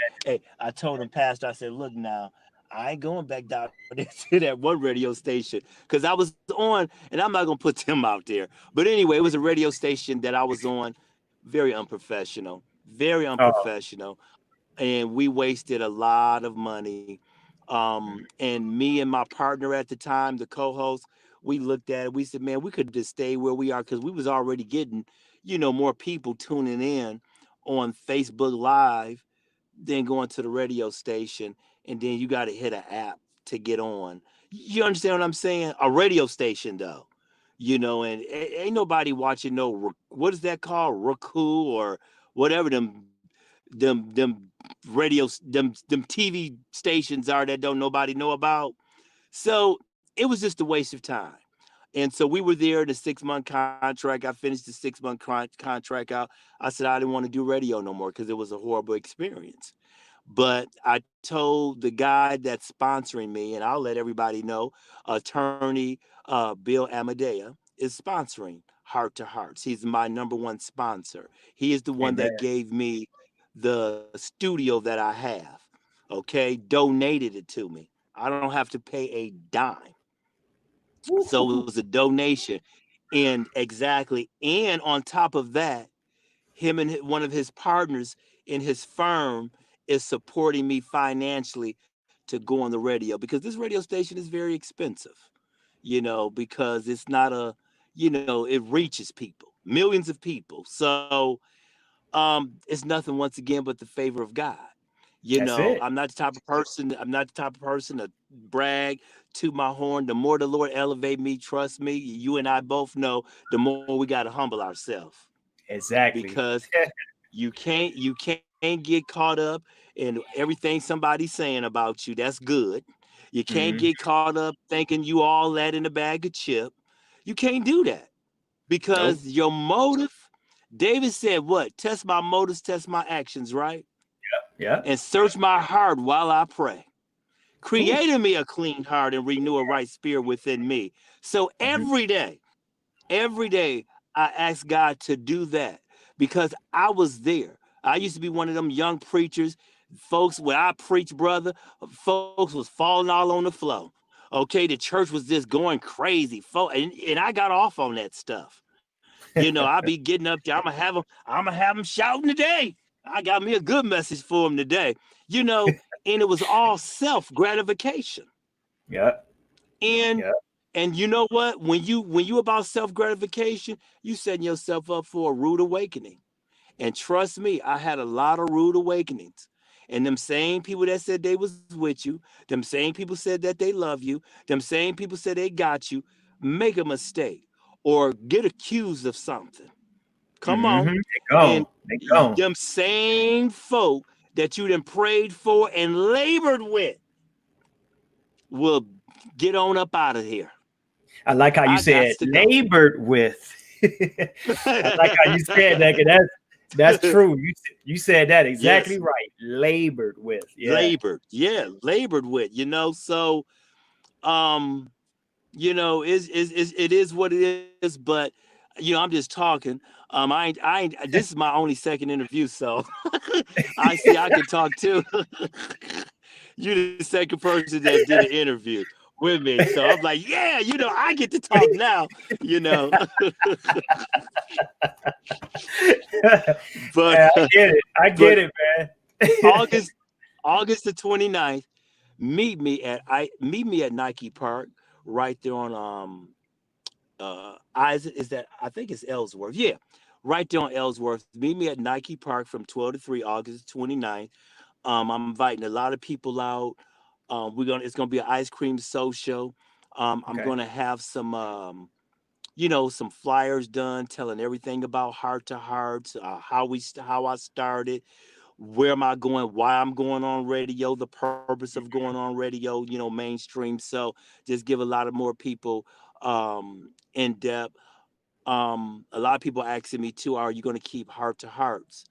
told him, Pastor, I said, look now, I ain't going back down to that one radio station because I was on, and I'm not gonna put them out there. But anyway, it was a radio station that I was on, very Oh, unprofessional, and we wasted a lot of money. And me and my partner at the time, the co-host, we looked at it. We said, man, we could just stay where we are because we was already getting, more people tuning in on Facebook Live than going to the radio station. And then you got to hit an app to get on. You understand what I'm saying? A radio station, though. And ain't nobody watching what is that called? Roku or whatever them them TV stations are that don't nobody know about. So it was just a waste of time. And so we were there in a 6-month contract. I finished the 6-month contract out. I said I didn't want to do radio no more because it was a horrible experience. But I told the guy that's sponsoring me, and I'll let everybody know, attorney Bill Amadea is sponsoring Heart to Hearts. He's my number one sponsor. He is the one amen. that gave me the studio that I have. Okay, donated it to me. I don't have to pay a dime. So it Woo-hoo-hoo. was a donation. And exactly. And on top of that, him and one of his partners in his firm is supporting me financially to go on the radio because this radio station is very expensive, because it's not it reaches people, millions of people. So it's nothing once again but the favor of God. That's it. I'm not the type of person to brag to my horn. The more the Lord elevate me, trust me, you and I both know, the more we got to humble ourselves Exactly. because you can't get caught up in everything somebody's saying about you. That's good. You can't Mhm. get caught up thinking you all that in a bag of chip. You can't do that Nope. because your motive. David said, "What? Test my motives, test my actions, right? Yep. And search my heart while I pray. Ooh. Create in me a clean heart and renew a right spirit within me." So Mhm. every day I ask God to do that because I was there. I used to be one of them young preachers, folks. When I preach, brother, folks was falling all on the floor. Okay, the church was just going crazy, and I got off on that stuff. I be getting up there. I'm gonna have them shouting today. I got me a good message for them today. And it was all self gratification. Yep. And Yep. and you know what? When you about self gratification, you setting yourself up for a rude awakening. And trust me, I had a lot of rude awakenings. And them same people that said they was with you, them same people said that they love you, them same people said they got you, make a mistake or get accused of something. Come on. They And gone. They gone. them same folk that you done prayed for and labored with will get on up out of here. I like how you I got said to go. labored with. I like how you said that. 'Cause that's true. You said that exactly Yes, right. Labored with. Yeah. labored. Yeah, labored with. So um it is what it is, but I'm just talking. This is my only second interview, so I see I can talk too. You the second person that did an interview with me. So I'm like, yeah, I get to talk now, you know. But Yeah, I get it. I but get it, man. August August the 29th, meet me at Nike Park right there on Isaac, is that, I think it's Ellsworth. Yeah, right there on Ellsworth. Meet me at Nike Park from 12 to 3, August 29th. I'm inviting a lot of people out. It's gonna be an ice cream social. I'm going to have some, some flyers done telling everything about Heart to Hearts, how I started, where am I going, why I'm going on radio, the purpose of going on radio, mainstream. So just give a lot of more people in depth. A lot of people asking me too, are you going to keep Heart to Hearts?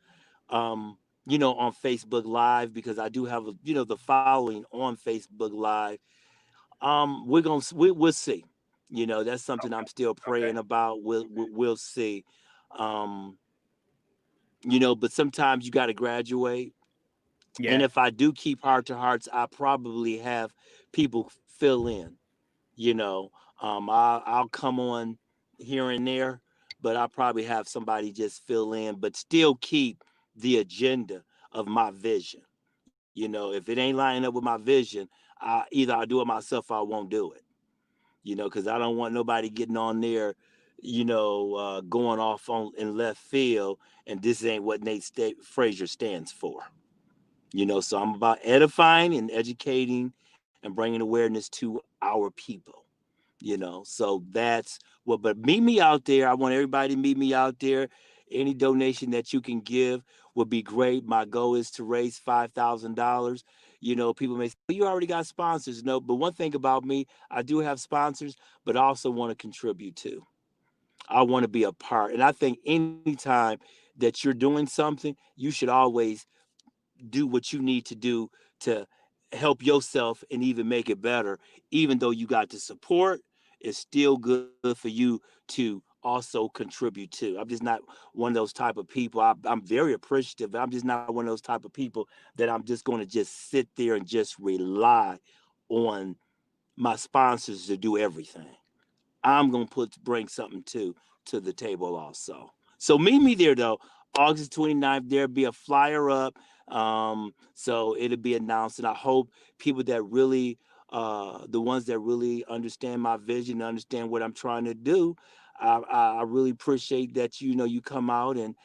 On Facebook Live, because I do have the following on Facebook Live. We'll see. That's something I'm still Okay. praying about. We'll see. Um, but sometimes you got to graduate. And Yeah. if I do keep Heart to Hearts, I probably have people fill in. You know, I'll come on here and there, but I'll probably have somebody just fill in, but still keep the agenda of my vision. If it ain't lining up with my vision, either I'll do it myself or I won't do it. Because I don't want nobody getting on there, going off on in left field, and this ain't what Frazier stands for. So I'm about edifying and educating and bringing awareness to our people. So that's what. But meet me out there. I want everybody to meet me out there. Any donation that you can give would be great. My goal is to raise $5,000. People may say, well, you already got sponsors. No, but one thing about me, I do have sponsors, but I also want to contribute too. I want to be a part. And I think anytime that you're doing something, you should always do what you need to do to help yourself and even make it better. Even though you got the support, it's still good for you to also contribute too. I'm just not one of those type of people. I'm very appreciative, but I'm just not one of those type of people that I'm just going to just sit there and just rely on my sponsors to do everything. I'm gonna bring something to the table also. So meet me there though, August 29th. There'll be a flyer up. So it'll be announced, and I hope people that really, the ones that really understand my vision, understand what I'm trying to do. I really appreciate that you come out and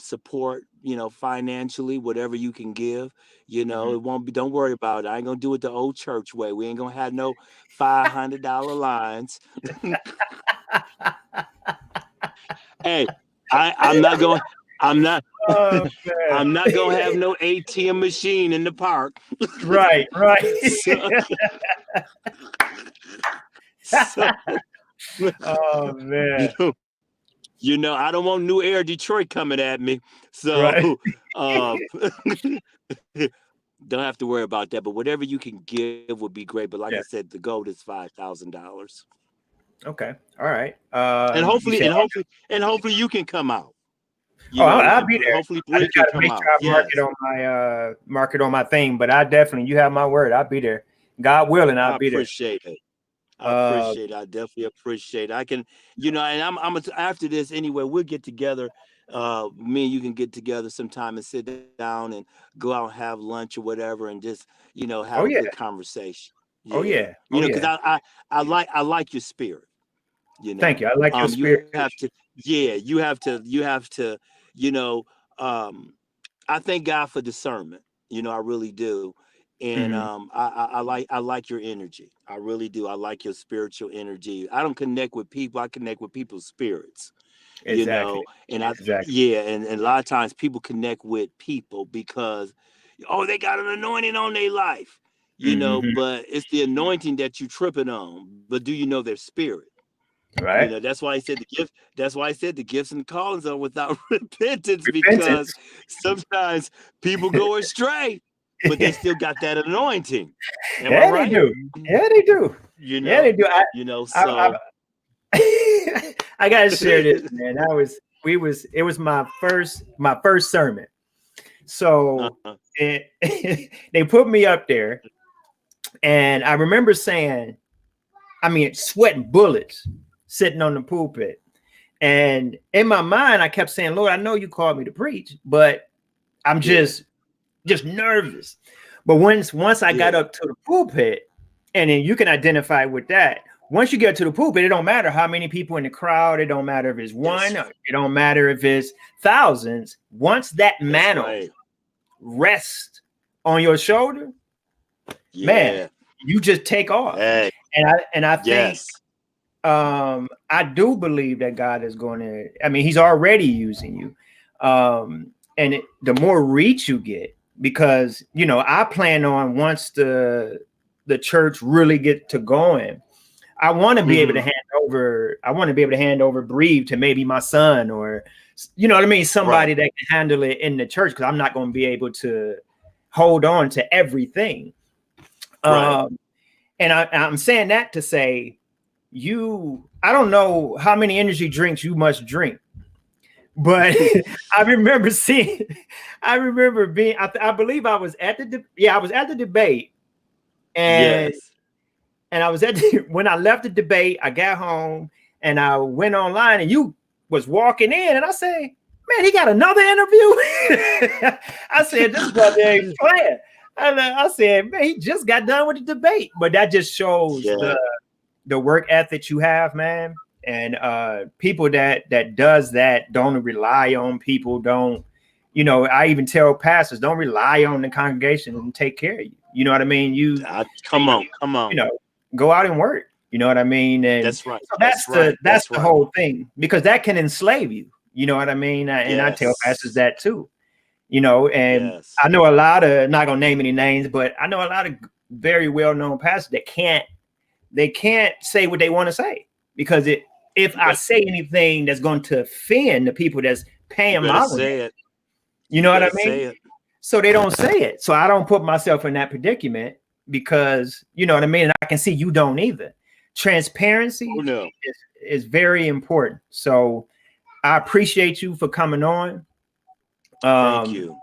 support financially whatever you can give. Mhm. It won't be. Don't worry about it. I ain't gonna do it the old church way. We ain't gonna have no $500 lines. Hey, I'm not going. I'm not. Oh man. I'm not gonna have no ATM machine in the park. Right, right. so, so Oh you man. know, I don't want New Air Detroit coming at me. Right. So don't have to worry about that. But whatever you can give would be great. But like I Yeah. said, the goal is $5,000, Okay. All right. and You hopefully, said, and hopefully you can come out. oh, I'll be there. Hopefully I Bree just can got to come make out. sure I Yes, market on my thing. But I definitely, you have my word. I'll be there. God willing, I'll I be there. appreciate it. I Uh, appreciate it. I definitely appreciate it. I can, and after this anyway, we'll get together. Me and you can get together sometime and sit down and go out and have lunch or whatever, and just have oh a yeah. good conversation. Oh Yeah, yeah. Oh because yeah. I like your spirit. Thank you. I like your You spirit. have to, yeah, you have to, you know, um, I thank God for discernment. I really do. And Mhm. I like your energy. I really do. I like your spiritual energy. I don't connect with people. I connect with people's spirits. Exactly. And I Exactly. yeah, and a lot of times people connect with people because they got an anointing on their life. Hmm. But it's the anointing that you tripping on. But do you know their spirit? Right. That's why I said the gift. That's why I said the gifts and callings are without repentance, because Repentance. sometimes people go astray, but they still got that anointing. Am I Yeah, they right? do. Yeah, they do. You Yeah, they know, do. I, so I gotta share this, man. It was my first sermon. So uh, they put me up there, and I remember saying, I mean, sweating bullets, sitting on the pulpit. And in my mind, I kept saying, Lord, I know you called me to preach, but I'm yeah, just nervous. But once I got yeah, up to the pulpit, and then you can identify with that. Once you get to the pulpit, it don't matter how many people in the crowd. It don't matter if it's one. that's It don't matter if it's thousands. Once that that's mantle right. rests on your shoulder, man, Yeah, you just take off. hey, And I think Yes. I do believe that God is going to, I mean, he's already using you. The more reach you get, because, you know, I plan on once the church really get to going, I want to be able to hand over Breathe to maybe my son, or, you know what I mean? Somebody Right. that can handle it in the church. Cause I'm not going to be able to hold on to everything. Right. I'm saying that to say, I don't know how many energy drinks you must drink, but I remember seeing, I remember being, I believe I was at I was at the debate, and Yes. I was when I left the debate, I got home and I went online, and you was walking in, and I said, man, he got another interview. I said, this brother ain't playing. And I said, man, he just got done with the debate. But that just shows Yeah. the work ethic you have, man. And people that does that don't rely on people, don't, you know, I even tell pastors, don't rely on the congregation and take care of you. You know what I mean? Come on. Come You on. know, go out and work. You know what I mean? And That's right. so That's right. that's That's the right. whole thing, because that can enslave you. You know what I mean? And I tell pastors Yes. that too. You know, and Yes. I know a lot of, not gonna name any names, but I know a lot of very well known pastors that can't say what they want to say, because if You I better, say anything that's going to offend the people that's you paying better my rent, say it. you You know what I better say mean? it. So they don't say it. So I don't put myself in that predicament, because you know what I mean. And I can see you don't either. Oh Transparency no. is very important. So I appreciate you for coming on. Thank Um, you.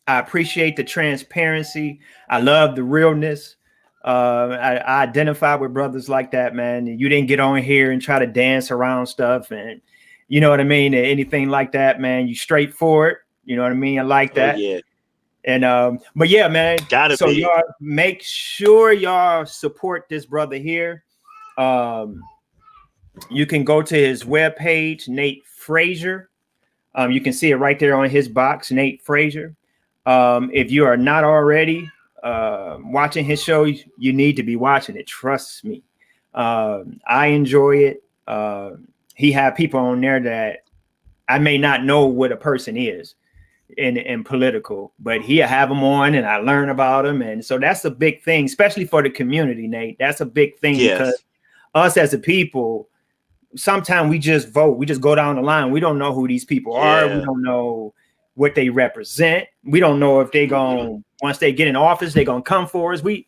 I appreciate the transparency. I love the realness. I identify with brothers like that, man. You didn't get on here and try to dance around stuff, and you know what I mean, anything like that, man. You straightforward. You know what I mean. I like Oh that. yeah. And but yeah, man. Gotta So be. y'all make sure y'all support this brother here. Um, you can go to his webpage, Nate Frazier. You can see it right there on his box, Nate Frazier. If you are not already watching his show, you need to be watching it. Trust me. I enjoy it. He had people on there that I may not know what a person is in political, but he have them on, and I learn about them. And so that's a big thing, especially for the community, Nate. That's a big thing, because Yes. us as a people, sometimes we just vote. We just go down the line. We don't know who these people are. We Yeah. don't know what they represent. We don't know if they Mm-mm. going, once they get in office, they gonna come for us. We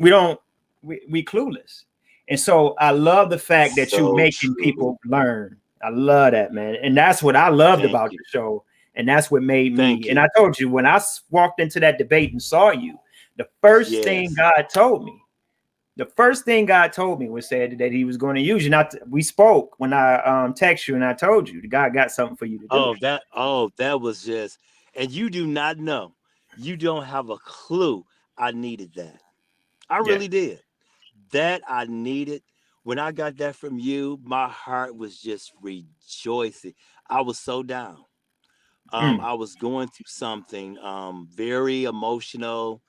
don't we clueless. And so I love the fact that you're So making true. people learn. I love that, man. And that's what I loved Thank about you. the show. And that's what made Thank me. And you. I told you, when I walked into that debate and saw you, the first thing Yes. God told me was said that he was going to use you. Not we spoke when I text you, and I told you the God got something for you to do. That was just, and you do not know. You don't have a clue. I needed that. I Yeah. really did. That I needed. When I got that from you, my heart was just rejoicing. I was so down. Mm. I was going through something very emotional,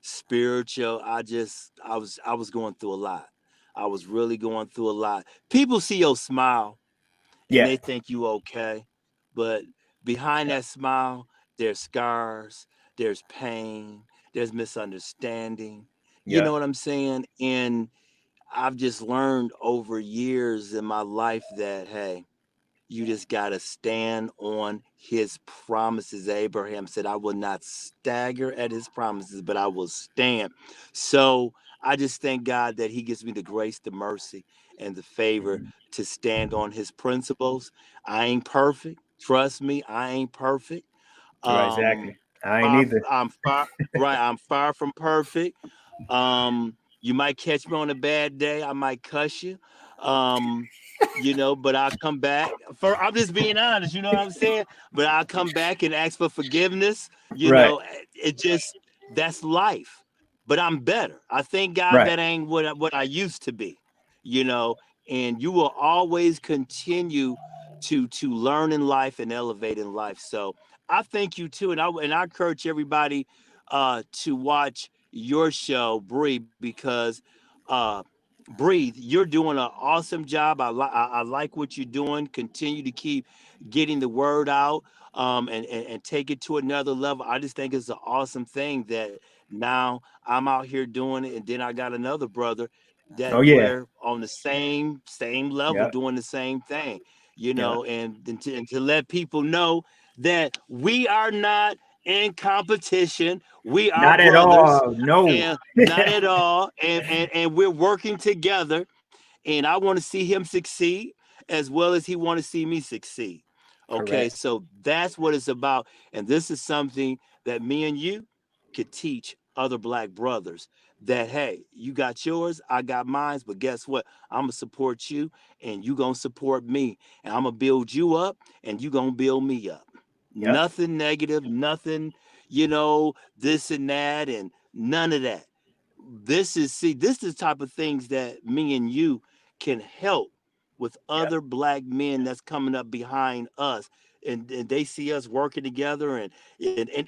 spiritual. I was going through a lot. I was really going through a lot. People see your smile and Yeah. they think you okay, but behind that smile, there's scars, there's pain, there's misunderstanding. You Yeah. know what I'm saying? And I've just learned over years in my life that hey, you just got to stand on his promises. Abraham said, I will not stagger at his promises, but I will stand. So I just thank God that he gives me the grace, the mercy, and the favor Mhm. to stand on his principles. I ain't perfect. Trust me, I ain't perfect. Right. Um, Exactly. I ain't either. I'm far, right. I'm far from perfect. You might catch me on a bad day. I might cuss you. Um, but I'll come back. I'm just being honest, you know what I'm saying? But I'll come back and ask for forgiveness. Right. It just that's life. But I'm better. I thank God Right. that ain't what I used to be, you know, and you will always continue to learn in life and elevate in life. So I thank you too. And I encourage everybody to watch your show, Bree, because uh Breathe. You're doing an awesome job. I like what you're doing. Continue to keep getting the word out, and take it to another level. I just think it's an awesome thing that now I'm out here doing it, and then I got another brother Oh that yeah. we're on the same level Yep. doing the same thing, Yep. and to let people know that we are not in competition. We are Not at brothers, all. No. and not at all, and we're working together, and I want to see him succeed as well as he want to see me succeed. Okay, Correct. so that's what it's about, and this is something that me and you could teach other black brothers, that hey, you got yours, I got mine, but guess what? I'm gonna support you, and you gonna support me, and I'm gonna build you up, and you gonna build me up. Yep. Nothing negative, nothing, this and that, and none of that. This is the type of things that me and you can help with Yep. other black men that's coming up behind us, and they see us working together, and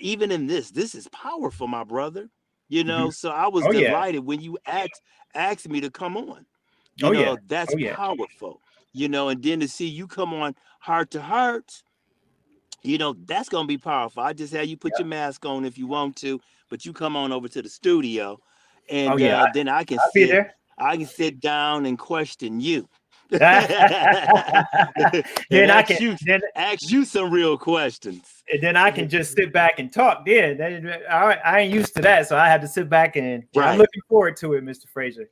even in this is powerful, my brother. Hmm. So I was Oh yeah. delighted when you asked me to come on. Oh yeah. That's Oh yeah. powerful. And then to see you come on heart to heart, that's gonna be powerful. I just had you put your Yep. mask on if you want to, but you come on over to the studio, Oh and yeah. then I'll be there. I can sit down and question you, then and I can then ask you some real questions. then I can just sit back and talk. Yeah, I ain't used to that, so I have to sit back and yeah, I'm Right? looking forward to it, Mr. Frazier.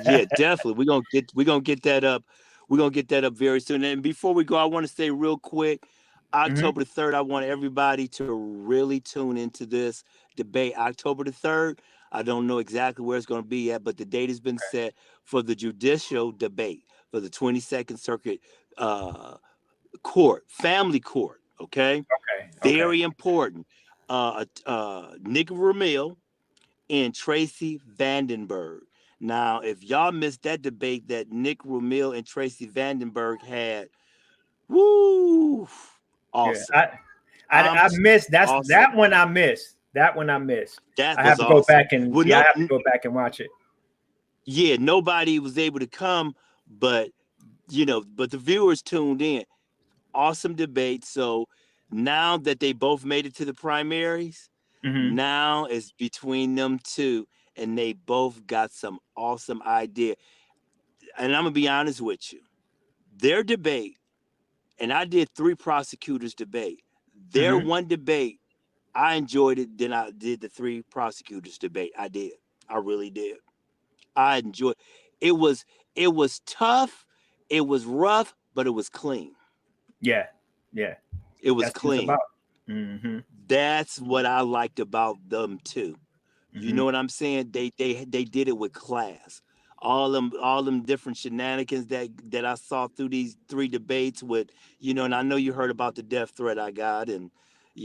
Yeah, definitely. We're gonna get that up. We're gonna get that up very soon. And before we go, I want to say real quick, Hmm. October the 3rd, I want everybody to really tune into this debate. October the 3rd, I don't know exactly where it's gonna be at, but the date has been set for the judicial debate for the 22nd Circuit uh court, family court. Okay. Okay. Okay. Very important. Nick Ramil and Tracy Vandenberg. Now, if y'all missed that debate that Nick Ramil and Tracy Vandenberg had, woo, Yeah. awesome. I missed Awesome. that one. I missed that one. I missed. That I have was to go awesome. back and Well, yeah, I no, have to go back and watch it. yeah, nobody was able to come, but but the viewers tuned in. Awesome debate. So now that they both made it to the primaries, Hmm. now it's between them two, and they both got some awesome idea. And I'm gonna be honest with you, their debate, and I did 3 prosecutors debate. Their Hmm. one debate, I enjoyed it. Then I did the 3 prosecutors debate. I did. I really did. I enjoyed. It was it was tough. It was rough, but it was clean. Yeah. Yeah. It was That's what it's about. clean. Hmm. That's what I liked about them too. You Hmm. know what I'm saying? They did it with class. All them different shenanigans that I saw through these 3 debates with, and I know you heard about the death threat I got, and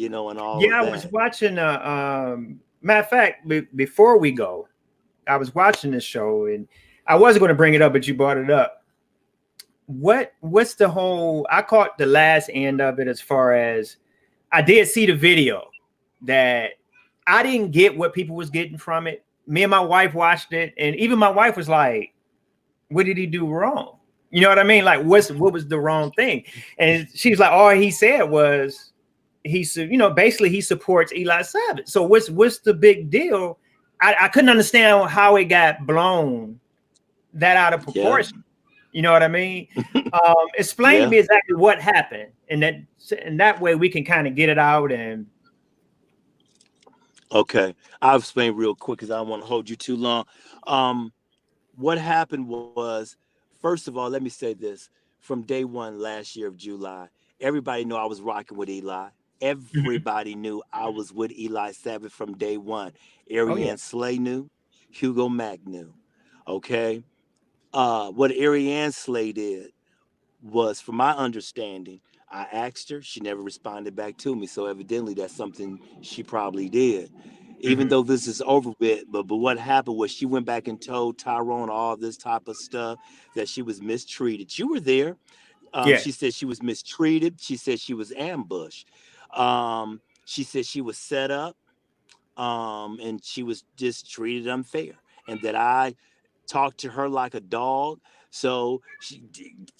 all of Yeah, I was that. watching. Matter of fact, before we go, I was watching this show, and I wasn't going to bring it up, but you brought it up. What's the whole? I caught the last end of it as far as I did see the video that I didn't get what people was getting from it. Me and my wife watched it, and even my wife was like, "What did he do wrong?" You know what I mean? Like, what was the wrong thing? And she's like, "All he said was basically he supports Eli Savage. So what's the big deal?" I couldn't understand how it got blown that out of Yeah, proportion. You know what I mean? Explain to yeah. me exactly what happened, and that way we can kind of get it out. And Okay, I'll explain real quick because I don't want to hold you too long. Um, what happened was, first of all, let me say this: from day one last year of July, everybody knew I was rocking with Eli. Mhm. Everybody knew I was with Eli Savage from day one. Oh yeah. Ariane Slay knew, Hugo Mack knew. Okay, what Ariane Slay did was, from my understanding, I asked her, she never responded back to me. So evidently that's something she probably did. Even Hmm. though this is over with, but what happened was she went back and told Tyrone all this type of stuff, that she was mistreated. You were there. Yeah. She said she was mistreated. She said she was ambushed. She said she was set up, and she was just treated unfair, and that talked to her like a dog. So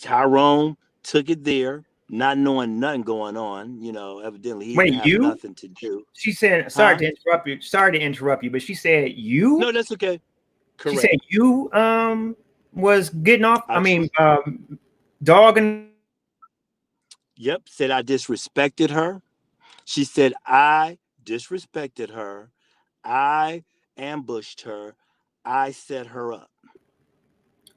Tyrone took it there, not knowing nothing going on. Evidently he didn't Wait, have you? nothing to do. She said, sorry Huh? to interrupt you. Sorry to interrupt you, but she said you. No, that's okay. She Correct. said you was getting off. I Dogging. Yep, said I disrespected her. She said I disrespected her. I ambushed her. I set her up.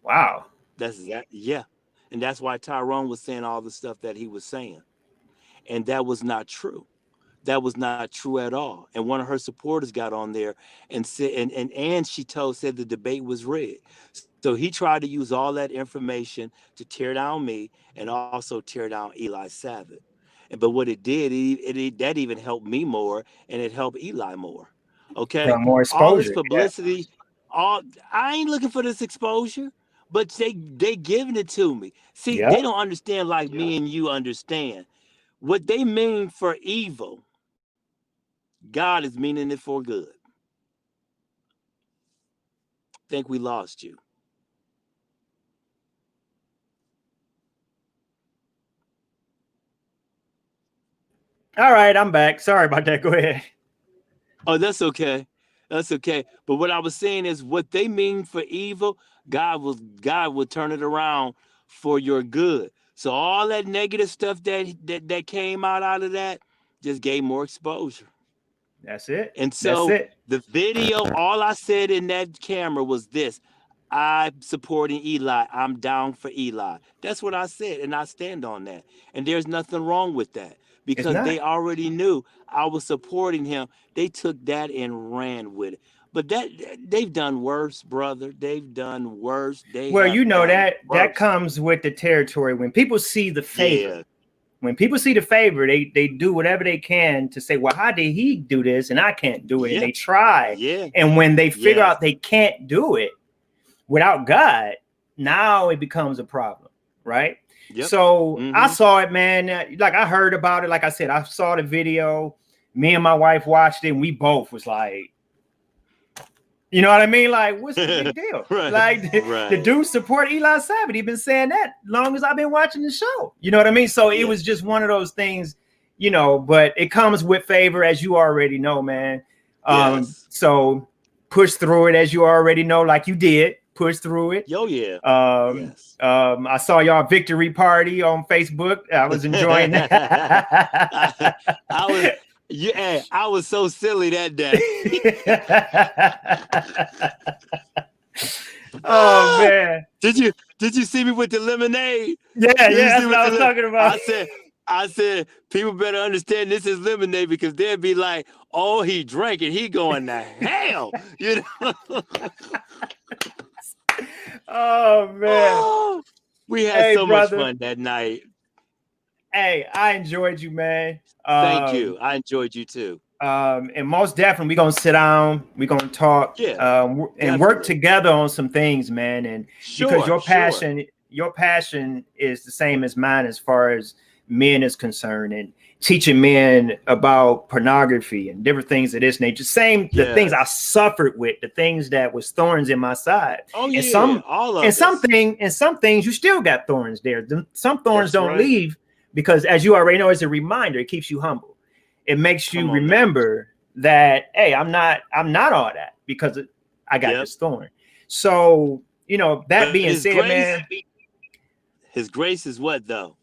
Wow. That's that. Yeah. And that's why Tyrone was saying all the stuff that he was saying. And that was not true. That was not true at all. And one of her supporters got on there and said, and she said the debate was rigged. So he tried to use all that information to tear down me and also tear down Eli Savage. But what it did, that even helped me more, and it helped Eli more. Okay, More all this exposure. publicity, I ain't looking for this exposure, but they giving it to me. See, Yeah. they don't understand like me and you understand. What they mean for evil, God is meaning it for good. Think we lost you. All right, I'm back. Sorry about that. Go ahead. Oh, that's okay. That's okay. But what I was saying is what they mean for evil, God will turn it around for your good. So all that negative stuff that came out of that just gave more exposure. That's it. And That's so it. the video, all I said in that camera was this: I'm supporting Eli. I'm down for Eli. That's what I said, and I stand on that. And there's nothing wrong with that It's because not. they already knew I was supporting him. They took that and ran with it. But they've done worse, brother. They've done worse. They Well, have done that worse. comes with the territory. When people see the favor, Yeah. they do whatever they can to say, well, how did he do this and I can't do it? And Yeah. they try. Yeah. And when they figure Yes. out they can't do it without God, now it becomes a problem, right? Yep. So I saw it, man. Like I heard about it. Like I said, I saw the video. Me and my wife watched it, and we both was like, you know what I mean? Like, what's the big deal? Right. Like, the dude support Eli Savage. He's been saying that long as I've been watching the show. You know what I mean? So it was just one of those things, but it comes with favor, as you already know, man. Yes. So push through it, as you already know, like you did. Push through it. Yo, yeah. Yes. I saw y'all victory party on Facebook. I was enjoying that. I was so silly that day. Oh man! Did you see me with the lemonade? Yeah, that's what I was talking about. I said people better understand this is lemonade because they'd be like, "Oh, he drank it. He going to hell," you know. Oh man! Oh, we had so much fun that night. Hey, I enjoyed you, man. Thank you. I enjoyed you too. And most definitely, we're gonna sit down, we're gonna talk, and work together on some things, man. And because your passion is the same as mine as far as men is concerned, and teaching men about pornography and different things of this nature. The things I suffered with, the things that was thorns in my side. Oh and yeah, some things you still got thorns there. Some thorns don't leave because, as you already know, it's a reminder. It keeps you humble. It makes you remember that, hey, I'm not all that because I got this thorn. So, that being said, man, his grace is what though?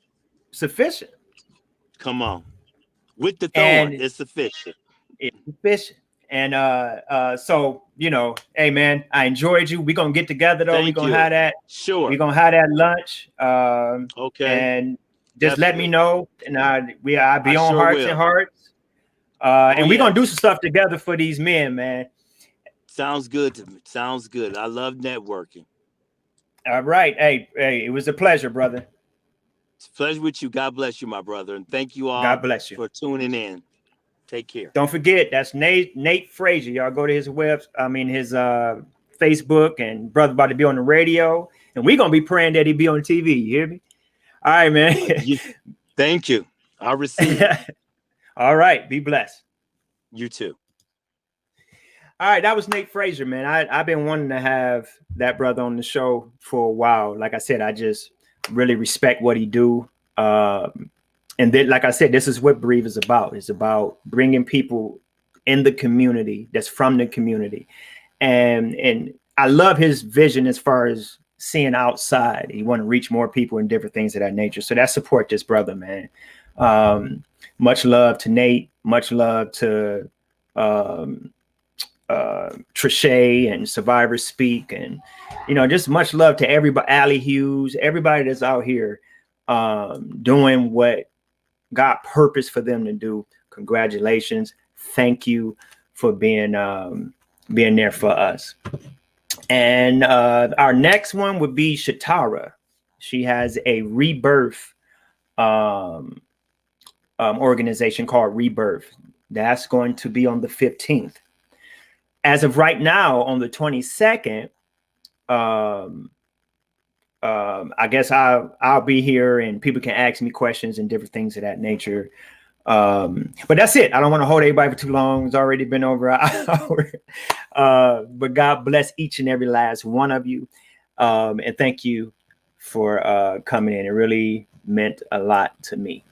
Sufficient. Come on. With the thorn, it's sufficient. It's sufficient. And so, hey man, I enjoyed you. We're gonna get together though. We're gonna have that. Sure. We're gonna have that lunch. Okay. And just let me know. And I'll be on Hearts and Hearts. And we're gonna do some stuff together for these men, man. Sounds good to me. Sounds good. I love networking. All right. Hey, it was a pleasure, brother. It's a pleasure with you. God bless you, my brother. And thank you all God bless you for tuning in. Take care. Don't forget, that's Nate Frazier. Y'all go to his his Facebook, and brother about to be on the radio. And we're gonna be praying that he be on TV. You hear me? All right, man. Thank you. I'll receive it. All right. Be blessed. You too. All right, that was Nate Frazier, man. I've been wanting to have that brother on the show for a while. Like I said, I just really respect what he do. And then, like I said, this is what Breathe is about. It's about bringing people in the community that's from the community. And I love his vision as far as seeing outside. He want to reach more people and different things of that nature. So that support this brother, man. Much love to Nate. Much love to Trichet and Survivor Speak, and just much love to everybody, Allie Hughes, everybody that's out here doing what God purpose for them to do. Congratulations. Thank you for being there for us. And our next one would be Shatara. She has a rebirth organization called Rebirth. That's going to be on the 15th. As of right now, on the 22nd, I guess I'll be here and people can ask me questions and different things of that nature. But that's it. I don't want to hold everybody for too long. It's already been over an hour. But God bless each and every last one of you. And thank you for coming in. It really meant a lot to me.